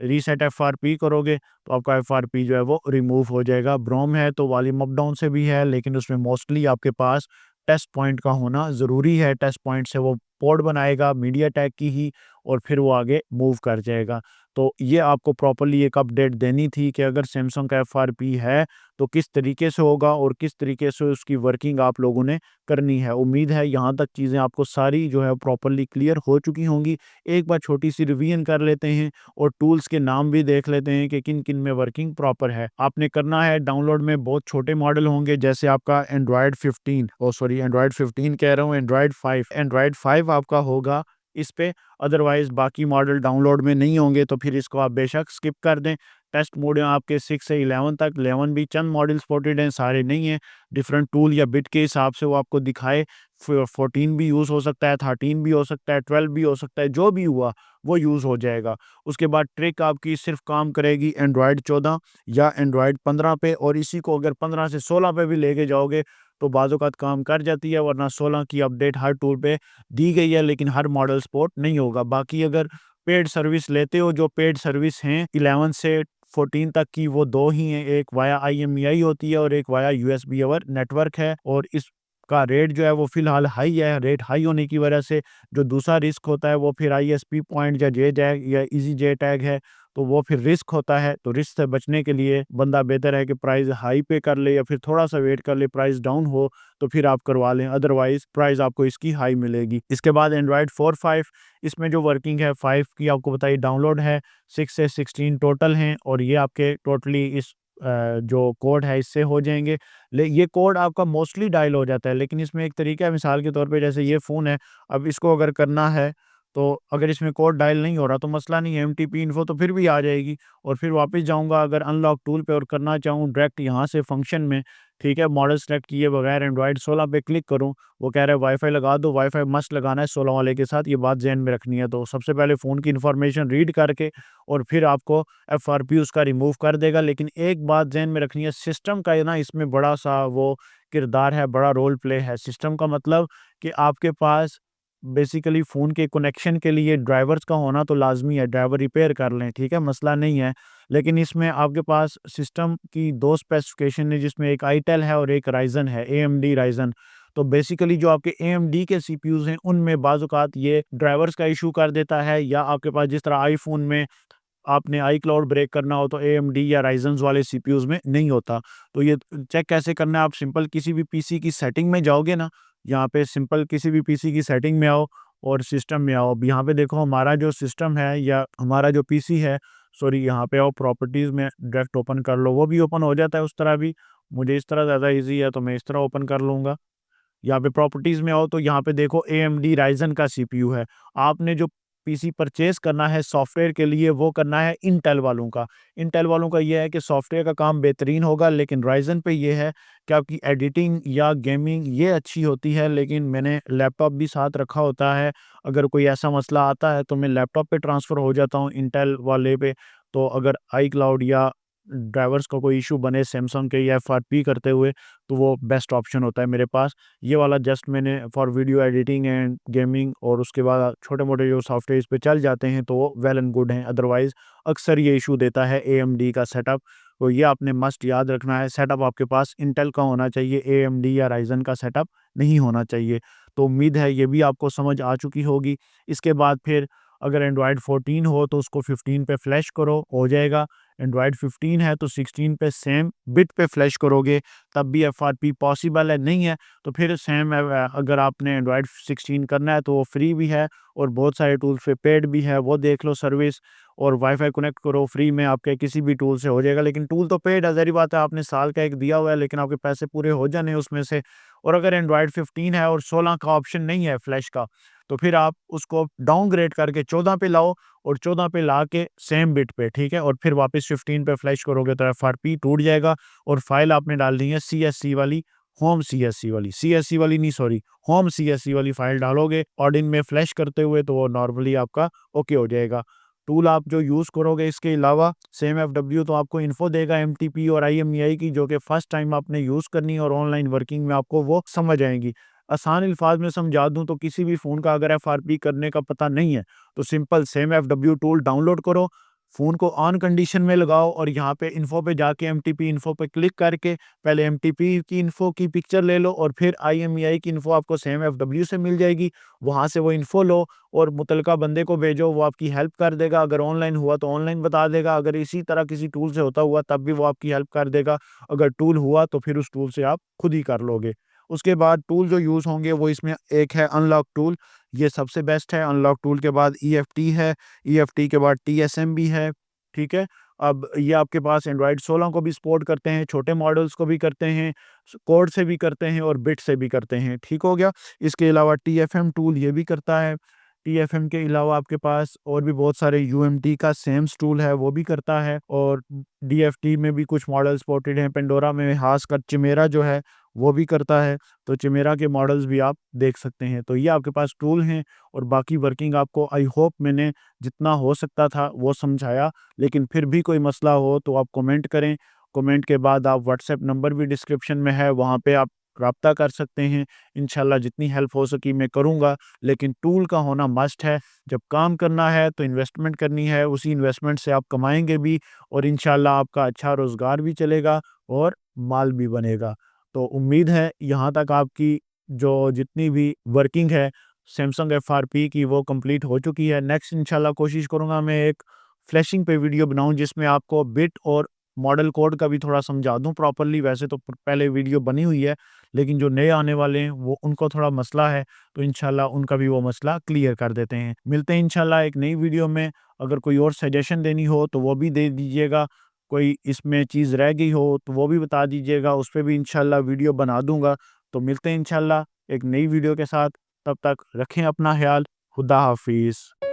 रीसेट एफआरपी करोगे तो आपका एफआरपी जो है वो रिमूव हो जाएगा। ब्रोम है तो वॉल्यूम अप डाउन से भी है, लेकिन उसमें मोस्टली आपके पास टेस्ट पॉइंट का होना ज़रूरी है। टेस्ट पॉइंट से वो पोर्ट बनाएगा मीडियाटेक की ही और फिर वो आगे मूव कर जाएगा। तो ये आपको प्रॉपर्ली एक अपडेट देनी थी कि अगर सैमसंग का एफआरपी है तो किस तरीके से होगा और किस तरीके से उसकी वर्किंग आप लोगों ने करनी है। उम्मीद है यहाँ तक चीज़ें आपको सारी जो है प्रॉपर्ली क्लियर हो चुकी होंगी। एक बार छोटी सी रिवीजन कर लेते हैं और टूल्स के नाम भी देख लेते हैं कि किन-किन में वर्किंग प्रॉपर है। आपने करना है डाउनलोड में बहुत छोटे मॉडल होंगे, जैसे आपका एंड्रॉयड 15 ओह सॉरी एंड्रॉयड 15 कह रहा हूँ, एंड्रॉयड 5 आपका होगा इस पे। अदरवाइज़ बाकी मॉडल डाउनलोड में नहीं होंगे तो फिर इसको आप बेशक स्किप कर दें। टेस्ट मोड में आपके 6 से 11 तक, 11 भी चंद मॉडल सपोर्टेड हैं, सारे नहीं हैं। डिफरेंट टूल या बिट के हिसाब से वो आपको दिखाए। 14 भी यूज़ हो सकता है, 13 भी हो सकता है, 12 भी हो सकता है, जो भी हुआ वो यूज़ हो जाएगा। उसके बाद ट्रिक आपकी सिर्फ काम करेगी एंड्रॉयड 14 या एंड्रॉयड 15 पे, और इसी को अगर 15 से 16 पे भी लेके जाओगे तो बाज़-औक़ात काम कर जाती है, वरना 16 की अपडेट हर टूल पे दी गई है, लेकिन हर मॉडल सपोर्ट नहीं होगा। बाकी अगर पेड सर्विस लेते हो, जो पेड सर्विस हैं 11 से 14 तक की, वो 2 ही हैं, एक वाया IMEI होती है और एक वाया यूएसबी ओवर नेटवर्क है। और इसका रेट जो है वो फ़िलहाल हाई है। रेट हाई होने की वजह से जो दूसरा रिस्क होता है वो फिर ISP पॉइंट या जे टैग या ईज़ी जे टैग है, तो वो फिर रिस्क होता है। तो रिस्क से बचने के लिए बंदा बेहतर है कि प्राइस हाई पे कर ले या फिर थोड़ा-सा वेट कर ले, प्राइस डाउन हो तो फिर आप करवा लें, अदरवाइज़ प्राइस आपको इसकी हाई मिलेगी। इसके बाद एंड्रॉयड 4, 5, इसमें जो वर्किंग है 5 की आपको बताइए डाउनलोड है, 6 से 16 टोटल हैं और ये आपके टोटली इस जो कोड है इससे हो जाएँगे। ले ये कोड आपका मोस्टली डायल हो जाता है, लेकिन इसमें एक तरीका है, मिसाल के तौर पे जैसे ये फ़ोन है, अब इसको अगर करना है तो अगर इसमें कोड डायल नहीं हो रहा तो मसला नहीं है, एमटीपी इन्फो तो फिर भी आ जाएगी। और फिर वापस जाऊँगा अगर अनलॉक टूल पे और करना चाहूँ डायरेक्ट यहाँ से फंक्शन में, ठीक है, मॉडल सेलेक्ट किए बगैर एंड्रॉयड 16 पे क्लिक करूँ, वो कह रहा है वाईफ़ाई लगा दो, वाईफ़ाई मस्ट लगाना है 16 वाले के साथ, ये बात ज़हन में रखनी है। तो सबसे पहले फ़ोन की इन्फॉर्मेशन रीड करके और फिर आपको एफआरपी उसका रिमूव कर देगा। लेकिन एक बात ज़हन में रखनी है, सिस्टम का ये ना इसमें बड़ा-सा वो किरदार है, बड़ा रोल प्ले है। सिस्टम का मतलब कि आपके पास बेसिकली फ़ोन के कनेक्शन के लिए ड्राइवर्स का होना तो लाज़मी है, ड्राइवर रिपेयर कर लें, ठीक है, मसला नहीं है। लेकिन इसमें आपके पास सिस्टम की 2 स्पेसिफ़िकेशन है, जिसमें एक आईटेल है और एक राइज़न है, AMD राइज़न। तो बेसिकली जो आपके AMD के सीपीयूज़ हैं, उनमें बाज़-औक़ात ये ड्राइवर्स का इश्यू कर देता है, या आपके पास जिस तरह आईफ़ोन में आपने iCloud ब्रेक करना हो तो AMD या राइज़न्स वाले सीपीयूज़ में नहीं होता। तो ये चेक कैसे करना है, आप सिंपल किसी भी पीसी की सेटिंग में जाओगे ना, यहाँ पे सिंपल किसी भी पीसी की सेटिंग में आओ और सिस्टम में आओ। अब यहाँ पे देखो हमारा जो सिस्टम है या हमारा जो पीसी है, सॉरी यहाँ पे आओ, प्रॉपर्टीज़ में डायरेक्ट ओपन कर लो, वो भी ओपन हो जाता है उस तरह भी। मुझे इस तरह ज़्यादा ईज़ी है तो मैं इस तरह ओपन कर लूँगा। यहाँ पे प्रॉपर्टीज़ में आओ तो यहाँ पे देखो AMD राइज़न का सीपीयू है। आपने जो पीसी परचेज़ करना है सॉफ्टवेयर के लिए, वो करना है इंटेल वालों का। इंटेल वालों का ये है कि सॉफ्टवेयर का काम बेहतरीन होगा, लेकिन राइज़न पे ये है कि आपकी एडिटिंग या गेमिंग ये अच्छी होती है, लेकिन मैंने लैपटॉप भी साथ रखा होता है। अगर कोई ऐसा मसला आता है तो मैं लैपटॉप पे ट्रांसफ़र हो जाता हूँ इंटेल वाले पे। तो अगर iCloud या ड्राइवर्स का कोई इश्यू बने सैमसंग के या एफआरपी करते हुए, तो वो बेस्ट ऑप्शन होता है मेरे पास। ये वाला जस्ट मैंने for video editing and gaming, और उसके बाद छोटे-मोटे जो सॉफ्टवेयर इस पे चल जाते हैं तो वो वेल एंड गुड हैं। अदरवाइज़ अक्सर ये इश्यू देता है AMD का सेटअप। तो ये आपने मस्ट याद रखना है, सेटअप आपके पास इंटेल का होना चाहिए, AMD या राइज़न का सेटअप नहीं होना चाहिए। तो उम्मीद है ये भी आपको समझ आ चुकी होगी। इसके बाद फिर अगर एंड्रॉयड 14 हो तो उसको 15 पे फ्लैश करो, हो जाएगा। एंड्रॉयड 15 है तो 16 पे सेम बिट पे फ्लैश करोगे तब भी एफआरपी पॉसिबल है। नहीं है तो फिर सेम अगर आपने एंड्रॉयड 16 करना है तो वो फ्री भी है और बहुत सारे टूल्स पे पेड भी है, वो देख लो सर्विस। और वाईफाई कनेक्ट करो फ्री में, आपके किसी भी टूल से हो जाएगा। लेकिन टूल तो पेड है, ज़ाहिर बात है, आपने साल का एक दिया हुआ है, लेकिन आपके पैसे पूरे हो जाने हैं उसमें से। और अगर एंड्रॉयड 15 है और 16 का ऑप्शन नहीं है फ्लैश का, तो फिर आप उसको डाउनग्रेड करके 14 पे लाओ और 14 पे ला के सेम बिट पे, ठीक है, और फिर वापस 15 पे फ्लैश करोगे तो एफआरपी टूट जाएगा। और फाइल आपने डालनी है सीएससी वाली, होम सीएससी वाली, सीएससी वाली नहीं सॉरी, होम सीएससी वाली फाइल डालोगे ऑडिन में फ्लैश करते हुए तो वो नॉर्मली आपका ओके हो जाएगा। टूल आप जो यूज़ करोगे इसके अलावा सेम एफडब्ल्यू तो आपको इन्फो देगा एमटीपी और आईएमईआई की, जो कि फर्स्ट टाइम आपने यूज़ करनी है और ऑनलाइन वर्किंग में आपको वो समझ आएंगी। आसान अल्फाज में समझा दूं तो किसी भी फ़ोन का अगर एफआरपी करने का पता नहीं है तो simple same FW tool download करो, फ़ोन को ऑन कंडीशन में लगाओ और यहाँ पे इन्फो पे जाके एमटीपी इन्फो पे क्लिक करके पहले एमटीपी की इन्फो की पिक्चर ले लो और फिर आईएमईआई की इन्फो आपको सेम एफडब्ल्यू से मिल जाएगी। वहाँ से वो इन्फो लो और मुतलका बंदे को भेजो, वो आपकी हेल्प कर देगा। अगर ऑनलाइन हुआ तो ऑनलाइन बता देगा, अगर इसी तरह किसी टूल से होता हुआ तब भी वो आपकी हेल्प कर देगा। अगर टूल हुआ तो फिर उस टूल से आप खुद ही कर लोगे। उसके बाद टूल जो यूज़ होंगे वो इसमें एक है अनलॉक टूल, ये सबसे बेस्ट है। अनलॉक टूल के बाद ईएफटी है, ईएफटी के बाद टीएसएम भी है, ठीक है। अब ये आपके पास एंड्रॉयड 16 को भी सपोर्ट करते हैं, छोटे मॉडल्स को भी करते हैं, कोड से भी करते हैं और बिट से भी करते हैं, ठीक हो गया। इसके अलावा टीएफएम टूल ये भी करता है। टीएफएम के अलावा आपके पास और भी बहुत सारे यूएमटी का सेम्स टूल है, वो भी करता है। और डीएफटी में भी कुछ मॉडल सपोर्टेड हैं, पेंडोरा में खासकर चिमेरा जो है वो भी करता है, तो चिमेरा के मॉडल्स भी आप देख सकते हैं। तो ये आपके पास टूल हैं और बाकी वर्किंग आपको आई होप मैंने जितना हो सकता था वो समझाया। लेकिन फिर भी कोई मसला हो तो आप कमेंट करें, कमेंट के बाद आप व्हाट्सएप नंबर भी डिस्क्रिप्शन में है, वहाँ पे आप राब्ता कर सकते हैं। इंशाल्लाह जितनी हेल्प हो सकी मैं करूँगा, लेकिन टूल का होना मस्ट है। जब काम करना है तो इन्वेस्टमेंट करनी है, उसी इन्वेस्टमेंट से आप कमाएँगे भी और इंशाल्लाह आपका अच्छा रोज़गार भी चलेगा और माल भी बनेगा। तो उम्मीद है यहाँ तक आपकी जो जितनी भी वर्किंग है सैमसंग एफआरपी की वो कंप्लीट हो चुकी है। नेक्स्ट इंशाल्लाह कोशिश करूँगा मैं एक फ्लैशिंग पे वीडियो बनाऊँ जिसमें आपको बिट और मॉडल कोड का भी थोड़ा समझा दूँ प्रॉपर्ली। वैसे तो पहले वीडियो बनी हुई है, लेकिन जो नए आने वाले हैं वो उनको थोड़ा मसला है, तो इंशाल्लाह उनका भी वो मसला क्लियर कर देते हैं। मिलते हैं इंशाल्लाह एक नई वीडियो में। अगर कोई और सजेशन देनी हो तो वो भी दे दीजिएगा, कोई इसमें चीज़ रह गई हो तो वो भी बता दीजिएगा, उस पे भी इंशाल्लाह वीडियो बना दूँगा। तो मिलते हैं इंशाल्लाह एक नई वीडियो के साथ, तब तक रखें अपना ख़्याल। खुदा हाफ़िज़।